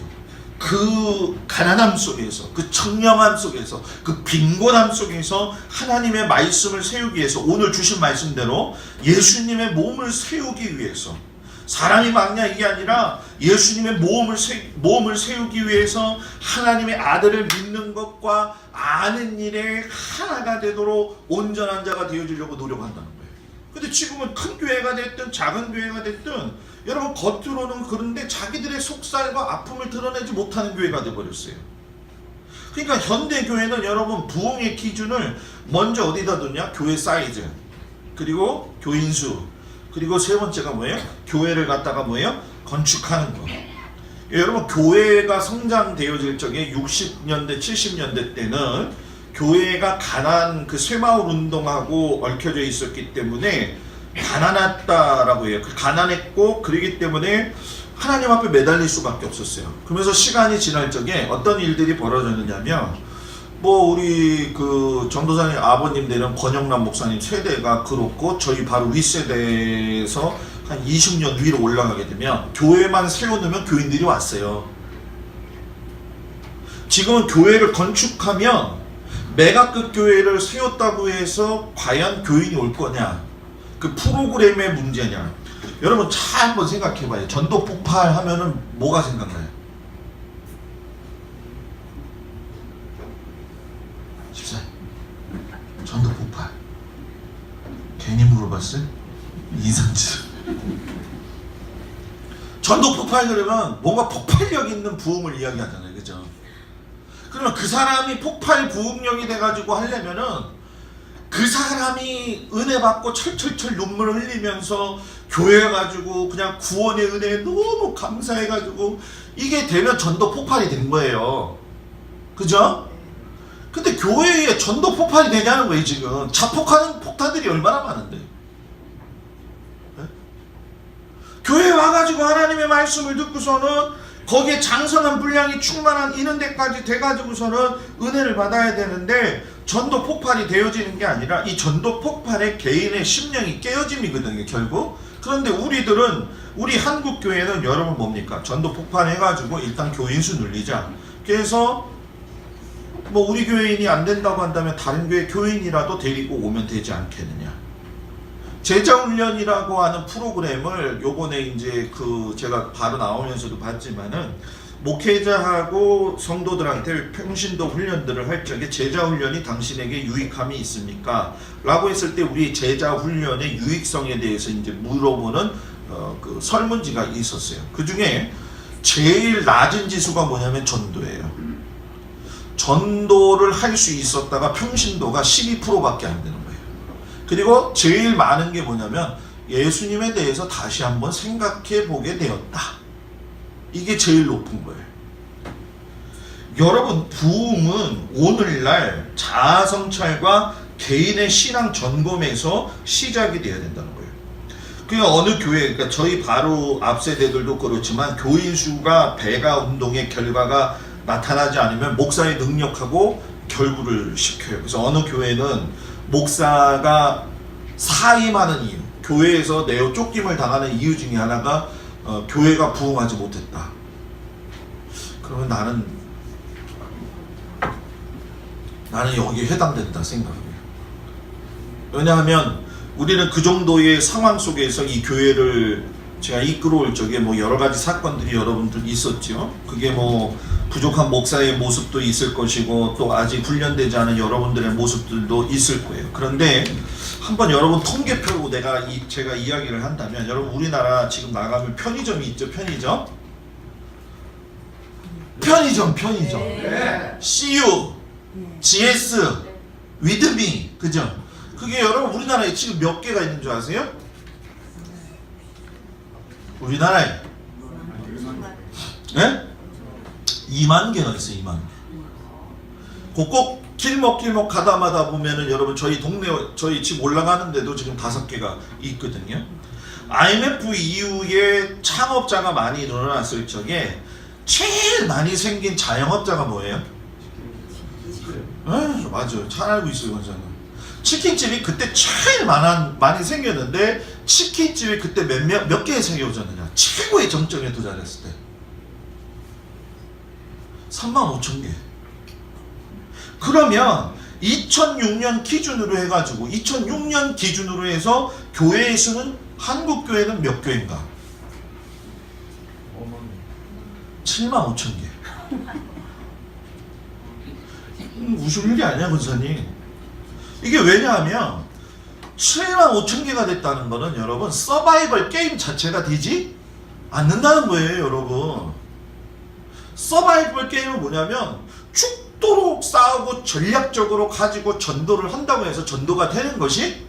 그 가난함 속에서, 그 청렴함 속에서, 그 빈곤함 속에서 하나님의 말씀을 세우기 위해서, 오늘 주신 말씀대로 예수님의 몸을 세우기 위해서, 사람이 막냐 이게 아니라 예수님의 몸을 세우기 위해서 하나님의 아들을 믿는 것과 아는 일에 하나가 되도록 온전한 자가 되어주려고 노력한다는 거예요. 근데 지금은 큰 교회가 됐든 작은 교회가 됐든 여러분 겉으로는 그런데 자기들의 속살과 아픔을 드러내지 못하는 교회가 되어버렸어요. 그러니까 현대교회는 여러분 부흥의 기준을 먼저 어디다 두냐? 교회 사이즈, 그리고 교인 수, 그리고 세 번째가 뭐예요? 교회를 갖다가 뭐예요? 건축하는 거. 여러분 교회가 성장되어질 적에 60년대 70년대 때는 교회가 가난 그 쇠마을 운동하고 얽혀져 있었기 때문에 가난했다라고 해요. 가난했고 그러기 때문에 하나님 앞에 매달릴 수밖에 없었어요. 그러면서 시간이 지날 적에 어떤 일들이 벌어졌느냐면, 뭐 우리 그 전도사님 아버님 되는 권영남 목사님 세대가 그렇고 저희 바로 윗세대에서 한 20년 위로 올라가게 되면 교회만 세워놓으면 교인들이 왔어요. 지금은 교회를 건축하면 메가급 교회를 세웠다고 해서 과연 교인이 올 거냐, 그 프로그램의 문제냐. 여러분 잘 한번 생각해봐요. 전도 폭발하면은 뭐가 생각나요? 14. 전도 폭발. 괜히 물어봤어요? 이상지. 전도 폭발 그러면 뭔가 폭발력 있는 부흥을 이야기하잖아요, 그죠? 그러면 그 사람이 폭발 부흥력이 돼가지고 하려면은 그 사람이 은혜 받고 철철철 눈물을 흘리면서 교회 가지고 그냥 구원의 은혜에 너무 감사해가지고 이게 되면 전도 폭발이 된 거예요. 그죠? 근데 교회에 전도 폭발이 되냐는 거예요. 지금 자폭하는 폭탄들이 얼마나 많은데. 네? 교회에 와가지고 하나님의 말씀을 듣고서는 거기에 장성한 분량이 충만한 이런 데까지 돼가지고서는 은혜를 받아야 되는데, 전도 폭발이 되어지는 게 아니라 이 전도 폭발에 개인의 심령이 깨어짐이거든요, 결국. 그런데 우리 한국 교회는 여러분 뭡니까? 전도 폭발해가지고 일단 교인 수 늘리자. 그래서 뭐 우리 교인이 안 된다고 한다면 다른 교회 교인이라도 데리고 오면 되지 않겠느냐. 제자훈련이라고 하는 프로그램을 요번에 이제 그 제가 바로 나오면서도 봤지만은 목회자하고 성도들한테 평신도 훈련들을 할 적에 제자 훈련이 당신에게 유익함이 있습니까? 라고 했을 때 우리 제자 훈련의 유익성에 대해서 이제 물어보는 그 설문지가 있었어요. 그 중에 제일 낮은 지수가 뭐냐면 전도예요. 전도를 할 수 있었다가 평신도가 12%밖에 안 되는 거예요. 그리고 제일 많은 게 뭐냐면 예수님에 대해서 다시 한번 생각해 보게 되었다. 이게 제일 높은 거예요. 여러분, 부흥은 오늘날 자아성찰과 개인의 신앙 점검에서 시작이 돼야 된다는 거예요. 그러니까 어느 교회, 그러니까 저희 바로 앞 세대들도 그렇지만 교인 수가 배가 운동의 결과가 나타나지 않으면 목사의 능력하고 결부를 시켜요. 그래서 어느 교회는 목사가 사임하는 이유, 교회에서 내어 쫓김을 당하는 이유 중에 하나가 교회가 부흥하지 못했다. 그러면 나는 여기에 해당된다 생각해요. 왜냐하면 우리는 그 정도의 상황 속에서 이 교회를 제가 이끌어올 적에 뭐 여러 가지 사건들이 여러분들 있었죠. 그게 뭐 부족한 목사의 모습도 있을 것이고 또 아직 훈련되지 않은 여러분들의 모습들도 있을 거예요. 그런데 한번 여러분 통계표로 제가 이야기를 한다면, 여러분 우리나라 지금 나가면 편의점이 있죠. 편의점. 네. CU, GS, 위드미, 그죠? 그게 여러분 우리나라에 지금 몇 개가 있는 줄 아세요? 우리나라에 네? 2만 개가 있어요. 2만 개. 꼭 길목 가다마다 보면은 여러분 저희 동네, 저희 집 올라가는데도 지금 5개가 있거든요. IMF 이후에 창업자가 많이 늘어났을 적에 제일 많이 생긴 자영업자가 뭐예요? 맞아요. 잘 알고 있어요, 원장님. 치킨집이 그때 제일 많이 생겼는데, 치킨집이 그때 몇 개의 생겨졌느냐? 최고의 정점에 도달했을 때 35,000개. 그러면 2006년 기준으로 해가지고 2006년 기준으로 해서 교회의 수는, 한국 교회는 몇 교회인가? 75,000개. 웃을 일이 아니야, 권사님. 이게 왜냐하면 75,000개가 됐다는 거는 여러분 서바이벌 게임 자체가 되지 않는다는 거예요. 여러분, 서바이벌 게임은 뭐냐면 죽도록 싸우고 전략적으로 가지고 전도를 한다고 해서 전도가 되는 것이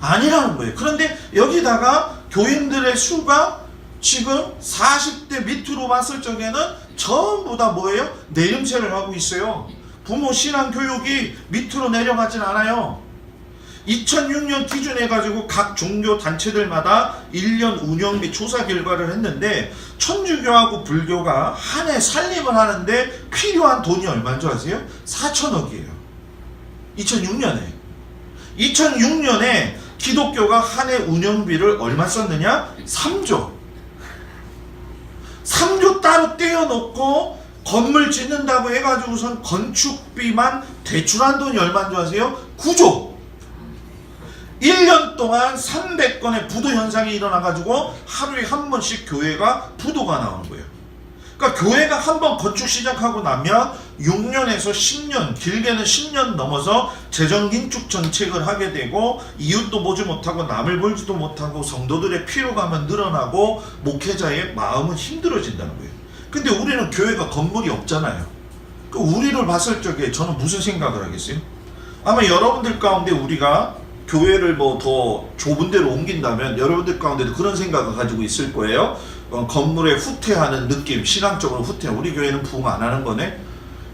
아니라는 거예요. 그런데 여기다가 교인들의 수가 지금 40대 밑으로 봤을 적에는 전부 다 뭐예요? 내림세를 하고 있어요. 부모 신앙 교육이 밑으로 내려가진 않아요. 2006년 기준해 가지고 각 종교 단체들마다 1년 운영 및 조사 결과를 했는데, 천주교하고 불교가 한 해 살림을 하는데 필요한 돈이 얼마인 줄 아세요? 4천억이에요. 2006년에 기독교가 한 해 운영비를 얼마 썼느냐? 3조. 3조 따로 떼어놓고 건물 짓는다고 해가지고선 건축비만 대출한 돈이 얼마인 줄 아세요? 9조. 1년 동안 300건의 부도 현상이 일어나가지고 하루에 한 번씩 교회가 부도가 나오는 거예요. 그러니까 교회가 한 번 건축 시작하고 나면 6년에서 10년, 길게는 10년 넘어서 재정 긴축 정책을 하게 되고, 이웃도 보지 못하고 남을 볼지도 못하고 성도들의 피로감은 늘어나고 목회자의 마음은 힘들어진다는 거예요. 근데 우리는 교회가 건물이 없잖아요. 그 우리를 봤을 적에 저는 무슨 생각을 하겠어요? 아마 여러분들 가운데 우리가 교회를 뭐 더 좁은 데로 옮긴다면 여러분들 가운데도 그런 생각을 가지고 있을 거예요. 건물에 후퇴하는 느낌, 신앙적으로 후퇴, 우리 교회는 부흥 안 하는 거네?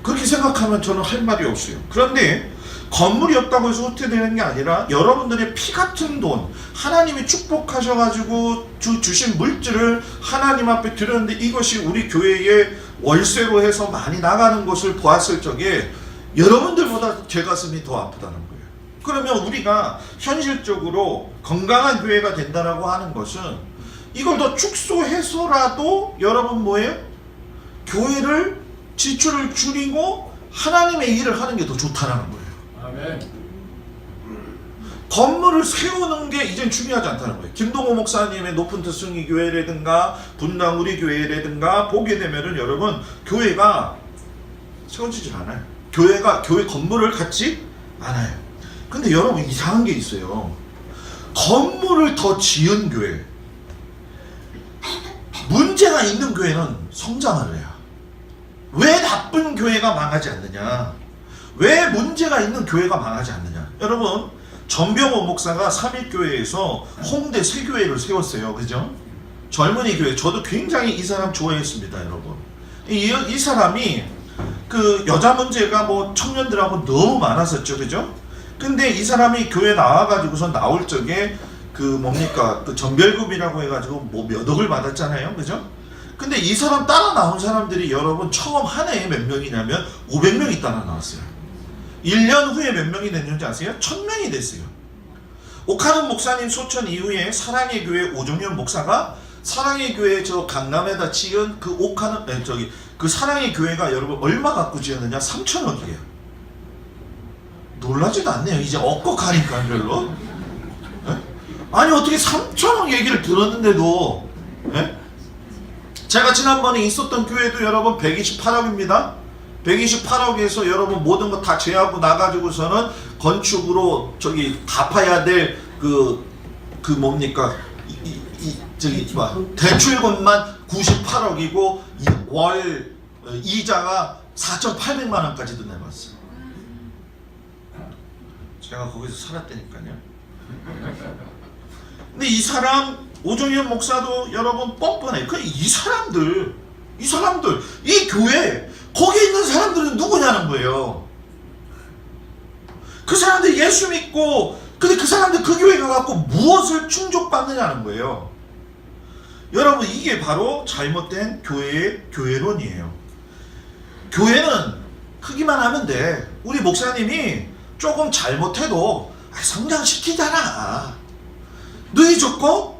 그렇게 생각하면 저는 할 말이 없어요. 그런데 건물이 없다고 해서 후퇴되는 게 아니라 여러분들의 피 같은 돈, 하나님이 축복하셔가지고 주신 물질을 하나님 앞에 드렸는데 이것이 우리 교회의 월세로 해서 많이 나가는 것을 보았을 적에 여러분들보다 제 가슴이 더 아프다는 거예요. 그러면 우리가 현실적으로 건강한 교회가 된다라고 하는 것은 이걸 더 축소해서라도 여러분 뭐예요? 교회를 지출을 줄이고 하나님의 일을 하는 게 더 좋다라는 거예요. 아멘. 건물을 세우는 게 이젠 중요하지 않다는 거예요. 김동호 목사님의 높은 뜻 승리 교회라든가 분당 우리 교회라든가 보게 되면은 여러분 교회가 세워지질 않아요. 교회 건물을 갖지 않아요. 근데 여러분 이상한 게 있어요. 건물을 더 지은 교회, 문제가 있는 교회는 성장을 해요. 왜 나쁜 교회가 망하지 않느냐? 왜 문제가 있는 교회가 망하지 않느냐? 여러분 전병호 목사가 삼일교회에서 홍대 새 교회를 세웠어요. 그죠? 젊은이 교회. 저도 굉장히 이 사람 좋아했습니다. 여러분 이 사람이 그 여자 문제가 뭐 청년들하고 너무 많았었죠. 그죠? 근데 이 사람이 교회 나와가지고서 나올 적에 그 뭡니까 그 전별급이라고 해가지고 뭐 몇 억을 받았잖아요. 그죠? 근데 이 사람 따라 나온 사람들이 여러분 처음 한 해에 몇 명이냐면 500명이 따라 나왔어요. 1년 후에 몇 명이 됐는지 아세요? 1000명이 됐어요. 오카는 목사님 소천 이후에 사랑의 교회 오종현 목사가 사랑의 교회 저 강남에다 지은 그 오카는 그 사랑의 교회가 여러분 얼마 갖고 지었느냐? 3,000억이에요. 놀라지도 않네요. 이제 억걱하니까 별로. 네? 아니 어떻게 3,000억 얘기를 들었는데도 네? 제가 지난번에 있었던 교회도 여러분 128억입니다. 128억에서 여러분 모든 거 다 제하고 나가지고서는 건축으로 저기 갚아야 될 그 뭡니까 대출금만 98억이고 월 이자가 4,800만 원까지도 내봤어요. 제가 거기서 살았다니까요. 근데 이 사람 오종현 목사도 여러분 뻔뻔해. 이 사람들 이 교회 거기 있는 사람들은 누구냐는 거예요. 그 사람들 예수 믿고 근데 그 사람들 그 교회 가갖고 무엇을 충족받느냐는 거예요. 여러분 이게 바로 잘못된 교회론이에요. 교회는 크기만 하면 돼. 우리 목사님이 조금 잘못해도 성장시키잖아. 너희 좋고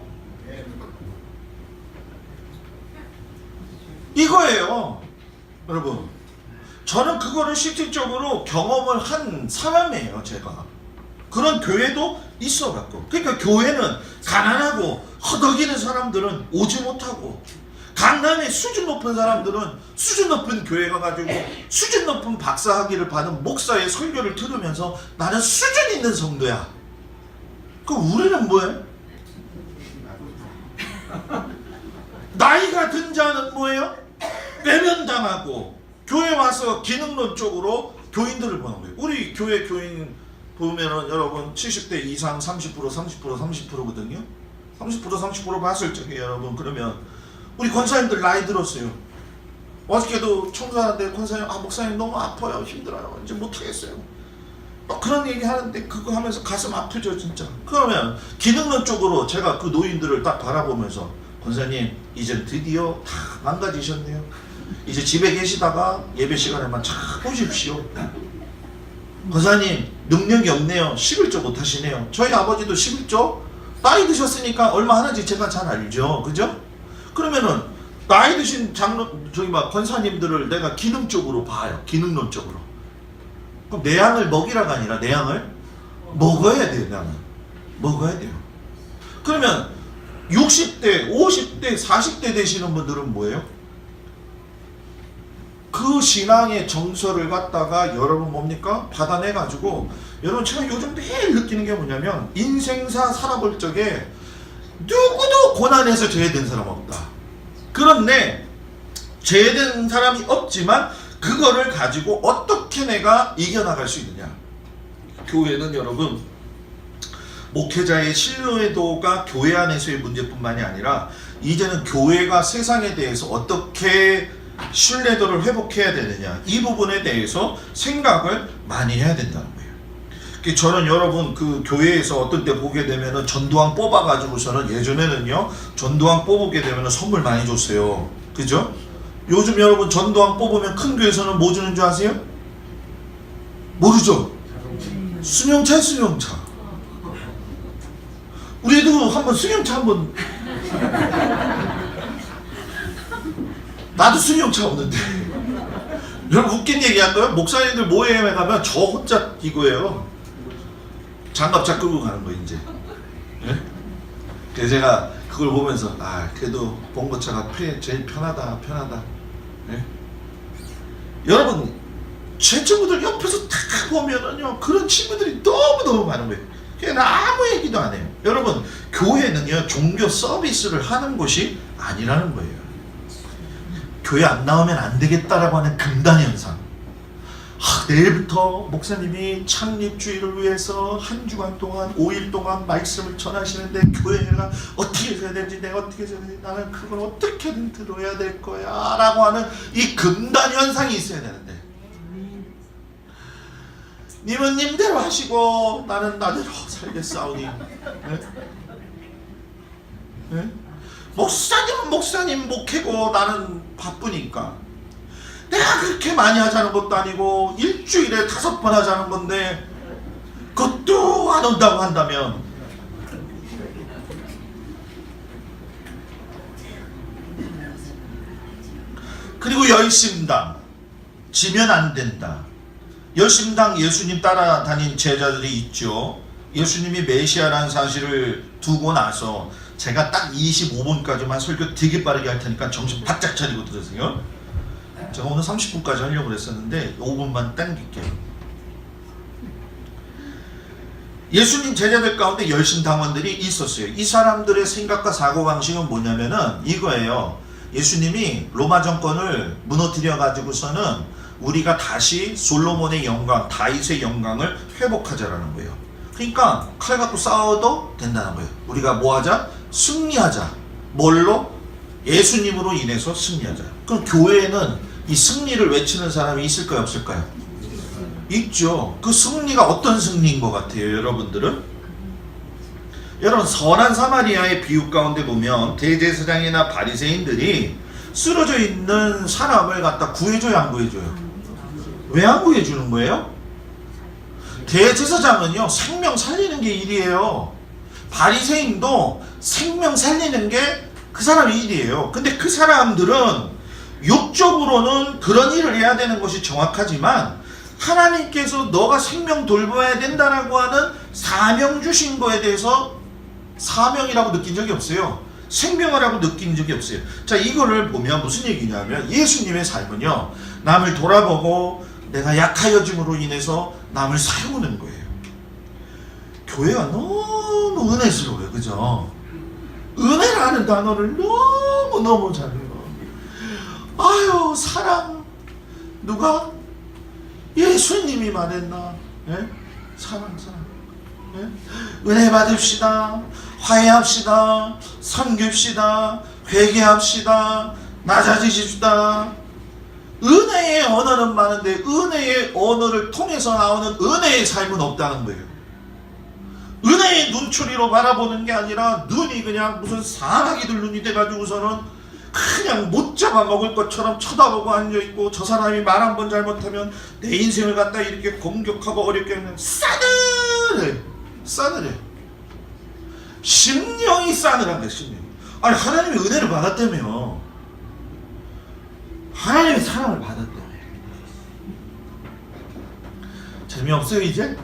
이거예요. 여러분 저는 그거를 실질적으로 경험을 한 사람이에요. 제가 그런 교회도 있어갖고 그러니까 교회는 가난하고 허덕이는 사람들은 오지 못하고 강남에 수준 높은 사람들은 수준 높은 교회 가가지고 수준 높은 박사학위를 받은 목사의 설교를 들으면서 나는 수준 있는 성도야. 그럼 우리는 뭐해? 나이가 든 자는 뭐예요? 외면당하고 교회 와서 기능론 쪽으로 교인들을 보는 거예요. 우리 교회 교인 보면은 여러분 70대 이상 30%거든요. 30% 봤을 적에 여러분 그러면 우리 권사님들 나이 들었어요. 어저께도 청소하는데 권사님 목사님 너무 아파요. 힘들어요. 이제 못하겠어요. 그런 얘기 하는데 그거 하면서 가슴 아프죠 진짜. 그러면 기능론 쪽으로 제가 그 노인들을 딱 바라보면서 권사님 이제 드디어 다 망가지셨네요. 이제 집에 계시다가 예배 시간에만 참 보십시오. 권사님 능력이 없네요. 11조 못하시네요. 저희 아버지도 11조 나이 드셨으니까 얼마 하는지 제가 잘 알죠. 그죠? 그러면은 나이 드신 권사님들을 내가 기능적으로 봐요. 기능론 쪽으로. 그럼 내 양을 먹이라가 아니라 내 양을 먹어야 돼요. 내 양을 먹어야 돼요. 그러면 60대, 50대, 40대 되시는 분들은 뭐예요? 그 신앙의 정서를 갖다가 여러분 뭡니까? 받아내가지고 여러분 제가 요즘 매일 느끼는 게 뭐냐면 인생사 살아볼 적에 누구도 고난에서 제외된 사람 없다. 그런데 제외된 사람이 없지만 그거를 가지고 어떻게 내가 이겨나갈 수 있느냐. 교회는 여러분 목회자의 신뢰도가 교회 안에서의 문제뿐만이 아니라 이제는 교회가 세상에 대해서 어떻게 신뢰도를 회복해야 되느냐, 이 부분에 대해서 생각을 많이 해야 된다는 거예요. 저는 여러분 그 교회에서 어떤 때 보게 되면은 전두환 뽑아가지고서는 예전에는요 전두환 뽑게 되면은 선물 많이 줬어요. 그죠? 요즘 여러분 전두환 뽑으면 큰 교회에서는 뭐 주는 줄 아세요? 모르죠? 승용차. 우리도 한번 승용차 한번 나도 승용차 없는데 여러분 웃긴 얘기 할까요? 목사님들 모임에 가면 저 혼자 이거예요. 장갑차 끌고 가는 거예요 이제. 예? 그래서 제가 그걸 보면서 그래도 봉고차가 제일 편하다. 예? 여러분 제 친구들 옆에서 딱 보면은요 그런 친구들이 너무너무 많은 거예요. 그냥 아무 얘기도 안 해요. 여러분 교회는요 종교 서비스를 하는 곳이 아니라는 거예요. 교회 안 나오면 안 되겠다라고 하는 금단 현상. 내일부터 목사님이 창립주의를 위해서 한 주간 동안 5일 동안 말씀을 전하시는데 교회가 어떻게 해야 되는지 내가 어떻게 해야 되는지 나는 그걸 어떻게든 들어야 될 거야 라고 하는 이 금단 현상이 있어야 되는데 님은 님대로 하시고 나는 나대로 살겠사오니. 네? 네? 목사님은 목사님 목회고 나는 바쁘니까 내가 그렇게 많이 하자는 것도 아니고 일주일에 5번 하자는 건데 그것도 안 온다고 한다면 그리고 열심당 지면 안 된다. 열심당 예수님 따라다닌 제자들이 있죠. 예수님이 메시아라는 사실을 두고 나서 제가 딱 25분까지만 설교 되게 빠르게 할 테니까 정신 바짝 차리고 들으세요. 제가 오늘 30분까지 하려고 그랬었는데 5분만 당길게요. 예수님 제자들 가운데 열심당원들이 있었어요. 이 사람들의 생각과 사고방식은 뭐냐면은 이거예요. 예수님이 로마 정권을 무너뜨려 가지고서는 우리가 다시 솔로몬의 영광, 다윗의 영광을 회복하자라는 거예요. 그러니까 칼 갖고 싸워도 된다는 거예요. 우리가 뭐 하자? 승리하자. 뭘로? 예수님으로 인해서 승리하자. 그럼 교회에는 이 승리를 외치는 사람이 있을까요? 없을까요? 있죠. 그 승리가 어떤 승리인 것 같아요? 여러분들은? 여러분 선한 사마리아의 비유 가운데 보면 대제사장이나 바리새인들이 쓰러져 있는 사람을 갖다 구해줘야 안 구해줘요? 왜 안 구해주는 거예요? 대제사장은요 생명 살리는 게 일이에요. 바리새인도 생명 살리는 게 그 사람의 일이에요. 근데 그 사람들은 육적으로는 그런 일을 해야 되는 것이 정확하지만 하나님께서 너가 생명 돌봐야 된다라고 하는 사명 주신 거에 대해서 사명이라고 느낀 적이 없어요. 생명이라고 느낀 적이 없어요. 자, 이거를 보면 무슨 얘기냐면 예수님의 삶은요 남을 돌아보고 내가 약하여짐으로 인해서 남을 세우는 거예요. 교회가 너무 은혜스러워요. 그죠? 은혜라는 단어를 너무너무 잘해요. 아유 사랑 누가? 예수님이 말했나? 예? 사랑 예? 은혜 받읍시다. 화해합시다. 섬깁시다. 회개합시다. 낮아지십시다. 은혜의 언어는 많은데 은혜의 언어를 통해서 나오는 은혜의 삶은 없다는 거예요. 은혜의 눈초리로 바라보는 게 아니라 눈이 그냥 무슨 사마귀들 눈이 돼가지고서는 그냥 못 잡아먹을 것처럼 쳐다보고 앉아있고 저 사람이 말 한 번 잘못하면 내 인생을 갖다 이렇게 공격하고 어렵게 하면 싸늘해. 심령이 싸늘한 거야. 심령. 아니 하나님의 은혜를 받았다며. 하나님의 사랑을 받았다며. 재미없어요 이제?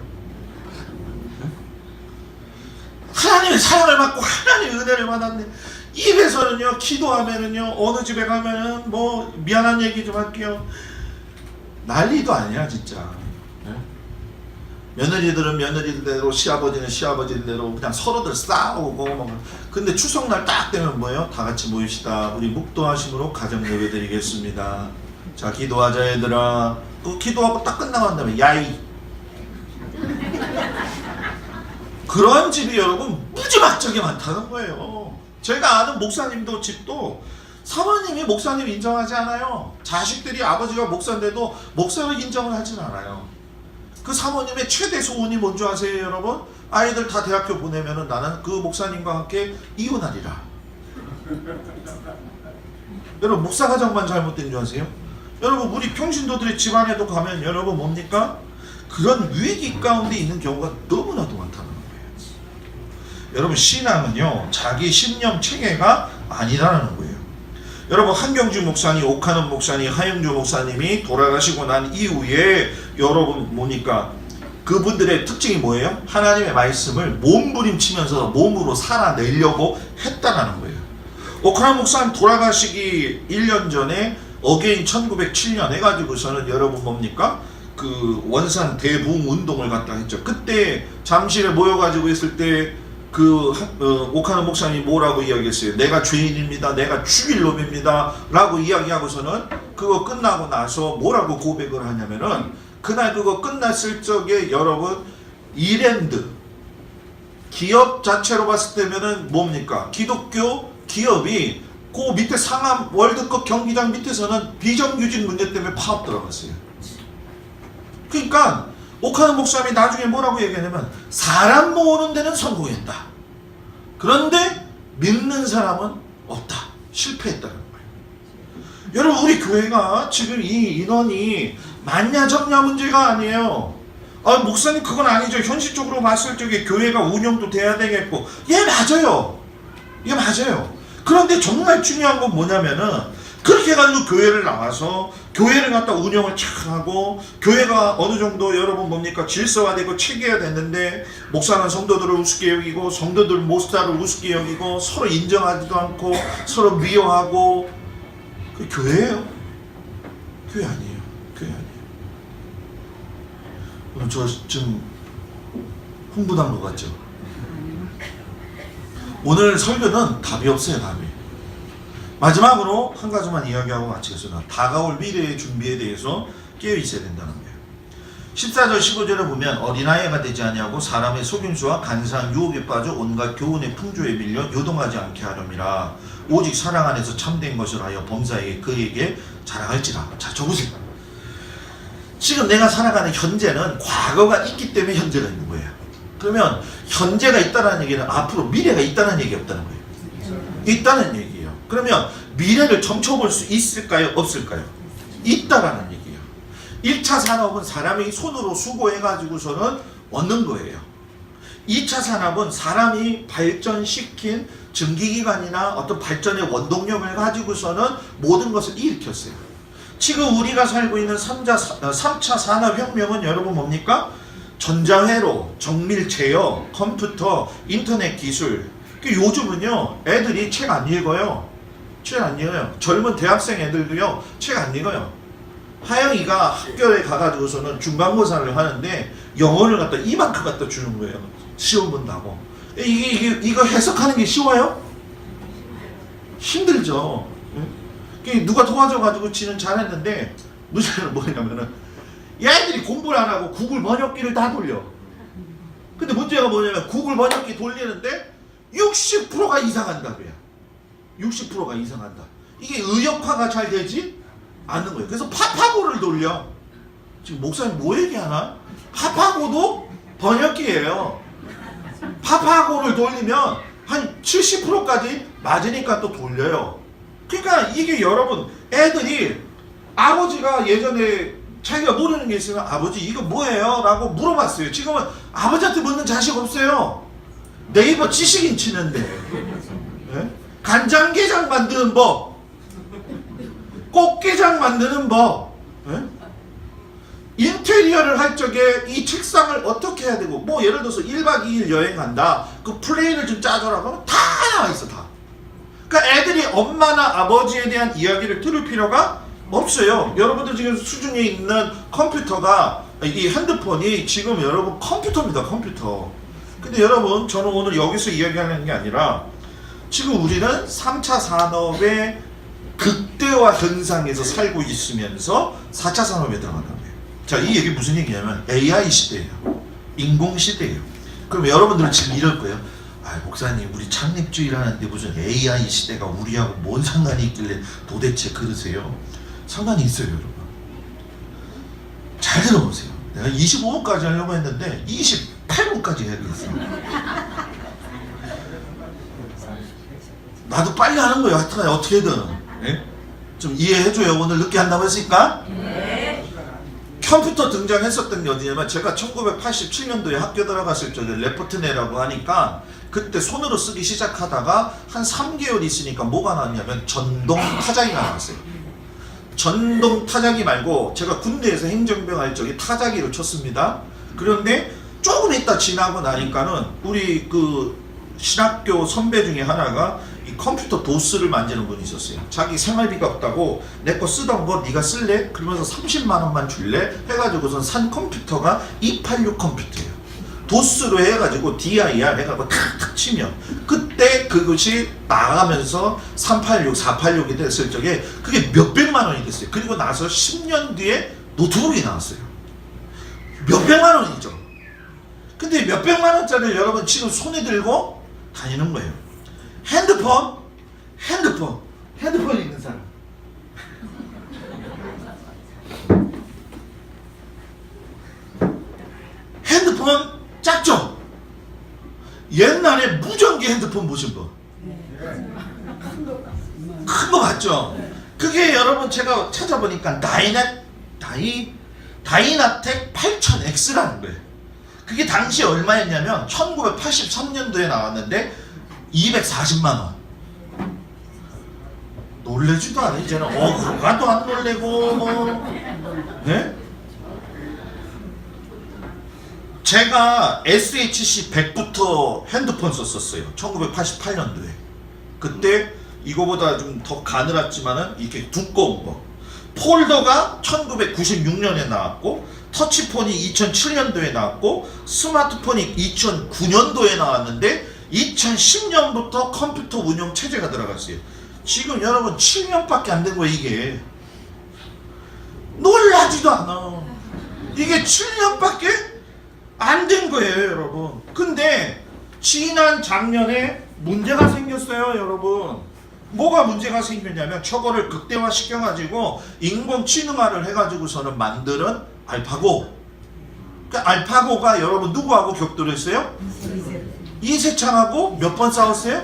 하나님의 사랑을 받고 하나님의 은혜를 받았네. 입에서는요 기도하면은요 어느 집에 가면은 뭐 미안한 얘기 좀 할게요. 난리도 아니야 진짜. 네? 며느리들은 며느리들대로 시아버지는 시아버지대로 그냥 서로들 싸우고 뭐. 근데 추석날 딱 되면 뭐예요? 다 같이 모입시다. 우리 묵도하심으로 가정 예배드리겠습니다. 자 기도하자 얘들아. 그 기도하고 딱 끝나고 난 다음에 야이. 그런 집이 여러분 무지막지하게 많다는 거예요. 제가 아는 목사님도 집도 사모님이 목사님 인정하지 않아요. 자식들이 아버지가 목사인데도 목사를 인정을 하진 않아요. 그 사모님의 최대 소원이 뭔지 아세요 여러분? 아이들 다 대학교 보내면은 나는 그 목사님과 함께 이혼하리라. 여러분 목사 가정만 잘못된 줄 아세요? 여러분 우리 평신도들의 집안에도 가면 여러분 뭡니까? 그런 위기 가운데 있는 경우가 너무나도 많다는 거예요. 여러분 신앙은요 자기 신념 체계가 아니라는 거예요. 여러분 한경주 목사님, 옥하는 목사님, 하영주 목사님이 돌아가시고 난 이후에 여러분 보니까 그분들의 특징이 뭐예요? 하나님의 말씀을 몸부림치면서 몸으로 살아내려고 했다라는 거예요. 오크라 목사님 돌아가시기 1년 전에 어게인 1907년 해가지고서는 여러분 뭡니까? 그 원산 대부흥 운동을 갖다 했죠. 그때 잠실에 모여가지고 있을 때 오카노 목사님이 뭐라고 이야기했어요? 내가 죄인입니다. 내가 죽일 놈입니다. 라고 이야기하고서는 그거 끝나고 나서 뭐라고 고백을 하냐면은 그날 그거 끝났을 적에 여러분 이랜드 기업 자체로 봤을 때면은 뭡니까? 기독교 기업이 그 밑에 상암 월드컵 경기장 밑에서는 비정규직 문제 때문에 파업 들어갔어요. 그러니까 오카노 목사님이 나중에 뭐라고 얘기하냐면 사람 모으는 데는 성공했다. 그런데 믿는 사람은 없다. 실패했다는 거예요. 여러분 우리 교회가 지금 이 인원이 많냐 적냐 문제가 아니에요. 목사님 그건 아니죠. 현실적으로 봤을 적에 교회가 운영도 돼야 되겠고 예 맞아요. 이게 맞아요. 그런데 정말 중요한 건 뭐냐면은 그렇게 해가지고 교회를 나와서 교회를 갖다 운영을 착 하고 교회가 어느 정도 여러분 뭡니까 질서화되고 체계가 됐는데 목사는 성도들을 우습게 여기고 성도들 목사를 우습게 여기고 서로 인정하지도 않고 서로 미워하고 그 교회예요? 교회 아니에요. 교회 아니에요. 오늘 저 지금 흥분한 것 같죠? 오늘 설교는 답이 없어요. 답이. 마지막으로 한 가지만 이야기하고 마치겠습니다. 다가올 미래의 준비에 대해서 깨어있어야 된다는 거예요. 14절 15절에 보면 어린아이가 되지 아니하고 사람의 속임수와 간사한 유혹에 빠져 온갖 교훈의 풍조에 밀려 요동하지 않게 하렴이라. 오직 사랑 안에서 참된 것을 하여 범사에게 그에게 자랑할지라. 자, 적으세요. 지금 내가 살아가는 현재는 과거가 있기 때문에 현재가 있는 거예요. 그러면 현재가 있다는 얘기는 앞으로 미래가 있다는 얘기 없다는 거예요. 있다는 얘기예요. 그러면 미래를 점쳐볼 수 있을까요? 없을까요? 있다라는 얘기예요. 1차 산업은 사람이 손으로 수고해가지고서는 얻는 거예요. 2차 산업은 사람이 발전시킨 증기기관이나 어떤 발전의 원동력을 가지고서는 모든 것을 일으켰어요. 지금 우리가 살고 있는 3차 산업혁명은 여러분 뭡니까? 전자회로, 정밀 제어, 컴퓨터, 인터넷 기술. 요즘은요 애들이 책 안 읽어요. 책 안 읽어요. 젊은 대학생 애들도요 책 안 읽어요. 하영이가 학교에 가가지고서는 중간고사를 하는데 영어를 갖다 이만큼 갖다 주는 거예요. 시험 본다고. 이거 해석하는 게 쉬워요? 힘들죠. 누가 도와줘가지고 지는 잘했는데 문제는 뭐냐면은 얘들이 공부를 안 하고 구글 번역기를 다 돌려. 근데 문제가 뭐냐면 구글 번역기 돌리는데 60%가 이상한다고요. 60%가 이상한다. 이게 의역화가 잘 되지 않는 거예요. 그래서 파파고를 돌려. 지금 목사님 뭐 얘기하나? 파파고도 번역기예요. 파파고를 돌리면 한 70%까지 맞으니까 또 돌려요. 그러니까 이게 여러분 애들이 아버지가 예전에 자기가 모르는 게 있으면 아버지 이거 뭐예요? 라고 물어봤어요. 지금은 아버지한테 묻는 자식 없어요. 네이버 지식인 치는데 네? 간장게장 만드는 법, 꽃게장 만드는 법, 네? 인테리어를 할 적에 이 책상을 어떻게 해야 되고 뭐 예를 들어서 1박 2일 여행 간다. 그 플레인을 좀 짜줘라 그러면 다 나와 있어. 다. 그러니까 애들이 엄마나 아버지에 대한 이야기를 들을 필요가 없어요. 여러분들 지금 수중에 있는 컴퓨터가 이 핸드폰이 지금 여러분 컴퓨터입니다. 컴퓨터. 근데 여러분 저는 오늘 여기서 이야기하는 게 아니라 지금 우리는 3차 산업의 극대화 현상에서 살고 있으면서 4차 산업에 들어간다는 거예요. 자, 이 얘기 무슨 얘기냐면 AI 시대예요. 인공 시대예요. 그럼 여러분들은 지금 이럴 거예요. 아, 목사님 우리 창립주의라는데 무슨 AI 시대가 우리하고 뭔 상관이 있길래 도대체 그러세요? 상관이 있어요, 여러분. 잘 들어보세요. 내가 25분까지 하려고 했는데 28분까지 해야겠어. 나도 빨리 하는 거예요. 하여튼 어떻게든. 네? 좀 이해해줘요. 오늘 늦게 한다고 했으니까. 네. 컴퓨터 등장했었던 게 어디냐면 제가 1987년도에 학교 들어갔을 적에 레포트네라고 하니까 그때 손으로 쓰기 시작하다가 한 3개월 있으니까 뭐가 나왔냐면 전동 타자기가 나왔어요. 전동 타자기 말고 제가 군대에서 행정병 할 적에 타자기를 쳤습니다. 그런데 조금 있다 지나고 나니까는 우리 그 신학교 선배 중에 하나가 이 컴퓨터 도스를 만지는 분이 있었어요. 자기 생활비가 없다고 내 거 쓰던 거 네가 쓸래? 그러면서 30만 원만 줄래? 해가지고선 산 컴퓨터가 286 컴퓨터예요. 도스로 해가지고 DIR 해가지고 탁탁 치면 그때 그것이 나가면서 386, 486이 됐을 적에 그게 몇백만 원이 됐어요. 그리고 나서 10년 뒤에 노트북이 나왔어요. 몇백만 원이죠. 근데 몇백만 원짜리 여러분 지금 손에 들고 다니는 거예요. 핸드폰 있는 사람. 핸드폰 작죠? 옛날에 무전기 핸드폰 보신 분? 큰 거 맞죠? 그게 여러분 제가 찾아보니까 다이나텍 8000X라는 거예요. 그게 당시 얼마였냐면 1983년도에 나왔는데 240만 원. 놀래지도 않아 이제는. 그거도 안 놀래고 뭐. 네? 제가 SHC100부터 핸드폰 썼었어요. 1988년도에. 그때 이거보다 좀 더 가늘었지만은 이렇게 두꺼운 거. 폴더가 1996년에 나왔고, 터치폰이 2007년도에 나왔고, 스마트폰이 2009년도에 나왔는데 2010년부터 컴퓨터 운영 체제가 들어갔어요. 지금 여러분 7년밖에 안 된 거예요. 이게 놀라지도 않아. 이게 7년밖에 안 된 거예요, 여러분. 근데 지난 작년에 문제가 생겼어요, 여러분. 뭐가 문제가 생겼냐면 저거를 극대화 시켜가지고 인공지능화를 해가지고서는 만드는 알파고. 그러니까 알파고가 여러분 누구하고 격돌했어요? 이세창하고 몇 번 싸웠어요?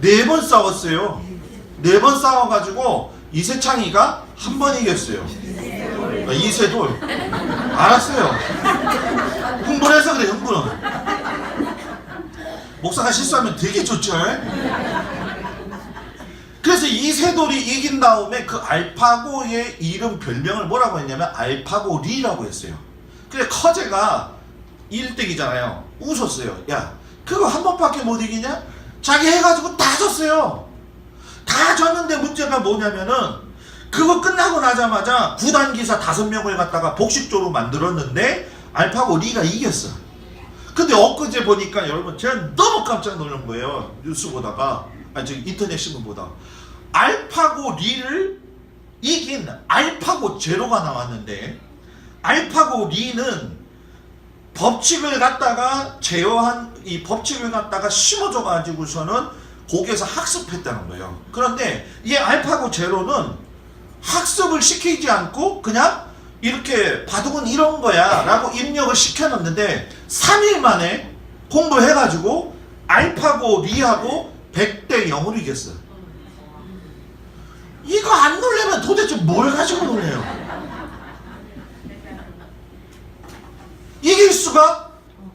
4번 싸웠어요. 4번 싸워가지고 이세창이가 한 번 이겼어요. 이세돌. 알았어요. 흥분해서 그래, 흥분은. 목사가 실수하면 되게 좋죠. 그래서 이세돌이 이긴 다음에 그 알파고의 이름 별명을 뭐라고 했냐면 알파고리라고 했어요. 그래 커제가 1등이잖아요. 웃었어요. 야, 그거 한 번밖에 못 이기냐? 자기 해가지고 다 졌어요. 다 졌는데 문제가 뭐냐면은 그거 끝나고 나자마자 구단기사 5명을 갖다가 복식조로 만들었는데 알파고리가 이겼어. 근데 엊그제 보니까 여러분 제가 너무 깜짝 놀란 거예요. 뉴스 보다가 인터넷 신문 보다 알파고리를 이긴 알파고 제로가 나왔는데 알파고 리는 법칙을 갖다가 제어한 이 법칙을 갖다가 심어줘 가지고서는 거기에서 학습했다는 거예요. 그런데 이 알파고 제로는 학습을 시키지 않고 그냥 이렇게 바둑은 이런 거야 라고 입력을 시켜놨는데 3일 만에 공부해가지고 알파고 리하고 100대 0으로 이겼어. 이거 안 놀래면 도대체 뭘 가지고 놀래요? 이길 수가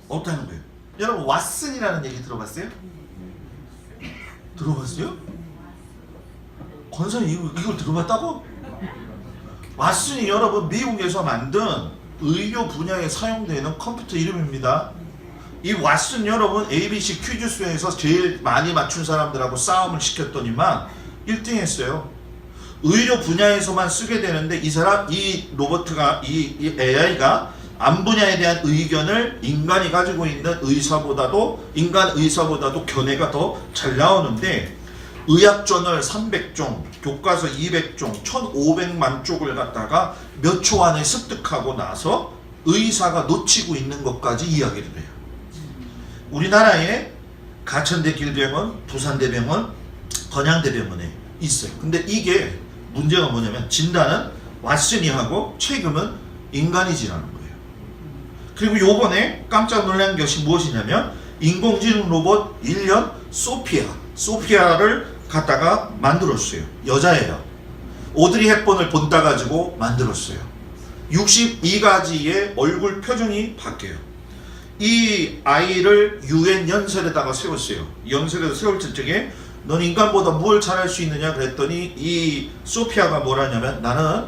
없다는 거예요. 여러분 왓슨이라는 얘기 들어봤어요? 들어봤어요? 권선이 이걸 들어봤다고? 왓슨이 여러분 미국에서 만든 의료 분야에 사용되는 컴퓨터 이름입니다. 이 왓슨 여러분 ABC 퀴즈쇼에서 제일 많이 맞춘 사람들하고 싸움을 시켰더니만 1등 했어요. 의료 분야에서만 쓰게 되는데 이 사람, 이 로봇가, 이 AI가 암 분야에 대한 의견을 인간이 가지고 있는 의사보다도 인간 의사보다도 견해가 더 잘 나오는데 의학저널 300종, 교과서 200종, 1500만 쪽을 갖다가 몇 초 안에 습득하고 나서 의사가 놓치고 있는 것까지 이야기를 해요. 우리나라에 가천대 길병원, 부산대병원, 건양대병원에 있어요. 근데 이게 문제가 뭐냐면 진단은 왓슨이 하고 책임은 인간이 지라는 거예요. 그리고 요번에 깜짝 놀란 것이 무엇이냐면 인공지능 로봇 1년 소피아를 갖다가 만들었어요. 여자예요. 오드리 헵번을 본따 가지고 만들었어요. 62가지의 얼굴 표정이 바뀌어요. 이 아이를 UN 연설에다가 세웠어요. 연설에서 세울 적에 넌 인간보다 뭘 잘할 수 있느냐 그랬더니 이 소피아가 뭐라냐면 나는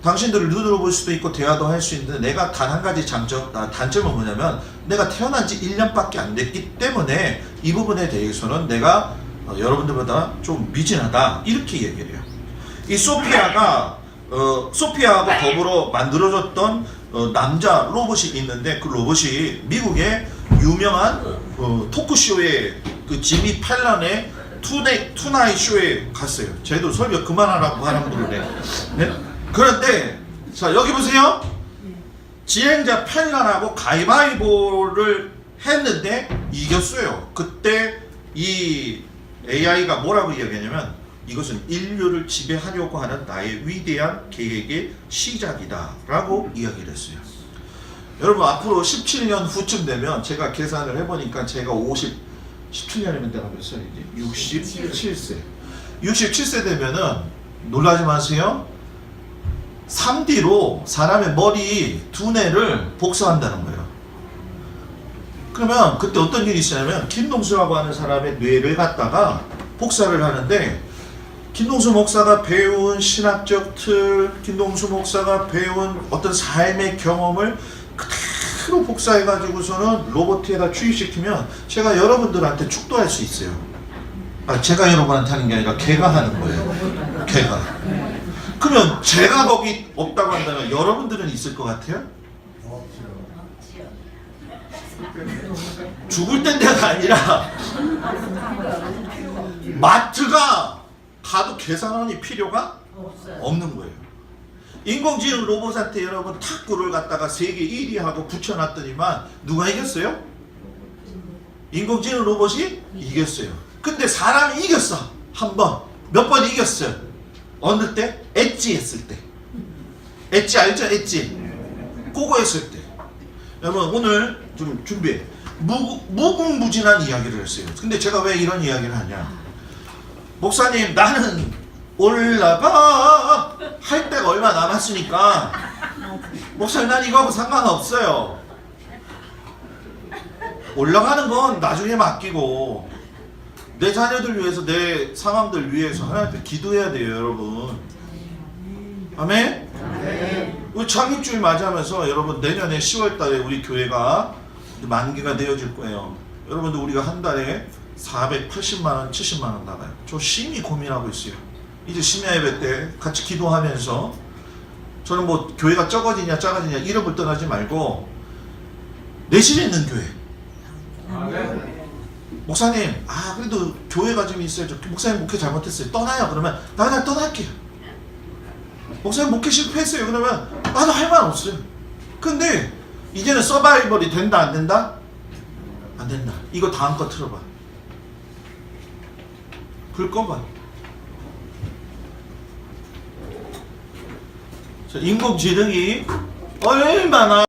당신들을 눈으로 볼 수도 있고 대화도 할 수 있는데 내가 단 한 가지 단점은 뭐냐면 내가 태어난 지 1년밖에 안 됐기 때문에 이 부분에 대해서는 내가 여러분들보다 좀 미진하다 이렇게 얘기를 해요. 이 소피아가 소피아하고 더불어 만들어졌던 남자 로봇이 있는데 그 로봇이 미국의 유명한 토크쇼에 그 지미 팰런의 투나잇 쇼에 갔어요. 쟤도 설교 그만하라고 하는 분이네. 네? 그런데 자 여기 보세요. 진행자 팰런하고 가위바위보를 했는데 이겼어요. 그때 이 AI가 뭐라고 이야기하냐면 이것은 인류를 지배하려고 하는 나의 위대한 계획의 시작이다 라고 이야기를 했어요. 여러분 앞으로 17년 후쯤 되면 제가 계산을 해보니까 제가 17년이면 내가 몇 살이지? 67세 67세 되면은 놀라지 마세요. 3D로 사람의 머리 두뇌를 복사한다는 거예요. 그러면 그때 어떤 일이 있었냐면 김동수라고 하는 사람의 뇌를 갖다가 복사를 하는데 김동수 목사가 배운 신학적 틀, 김동수 목사가 배운 어떤 삶의 경험을 그대로 복사해가지고서는 로봇에다 주입시키면 제가 여러분들한테 축도할 수 있어요. 제가 여러분한테 하는 게 아니라 걔가 하는 거예요. 걔가. 그러면 제가 거기 없다고 한다면 여러분들은 있을 것 같아요? 죽을 땐데가 아니라 마트가 가도 계산원이 필요가 없는 거예요. 인공지능 로봇한테 여러분 탁구를 갖다가 세계 1위 하고 붙여놨더니만 누가 이겼어요? 인공지능 로봇이 이겼어요. 근데 사람이 이겼어. 한 번. 몇 번 이겼어요. 어느 때? 엣지 했을 때. 엣지 알죠? 엣지. 그거 했을 때. 여러분 오늘 좀 준비해. 무궁무진한 이야기를 했어요. 근데 제가 왜 이런 이야기를 하냐? 목사님 나는 올라가 할 때가 얼마 남았으니까 목사님 난 이거하고 상관없어요. 올라가는 건 나중에 맡기고 내 자녀들 위해서 내 상황들 위해서 하나님께 기도해야 돼요 여러분. 아멘? 우리 창립주일 맞이하면서 여러분 내년에 10월달에 우리 교회가 만기가 되어질 거예요. 여러분들 우리가 한 달에 480만원 70만원 나가요. 저 심히 고민하고 있어요. 이제 심야 예배 때 같이 기도하면서 저는 뭐 교회가 적어지냐 작아지냐 이름을 떠나지 말고 내실에 있는 교회. 목사님 그래도 교회가 좀 있어야죠. 목사님 목회 잘못했어요. 떠나요. 그러면 나 그냥 떠날게요. 목사님 목회 실패했어요. 그러면 나도 할 말 없어요. 근데 이제는 서바이벌이 된다 안 된다? 안 된다. 이거 다음 거 틀어봐. 불 꺼봐. 인공지능이 얼마나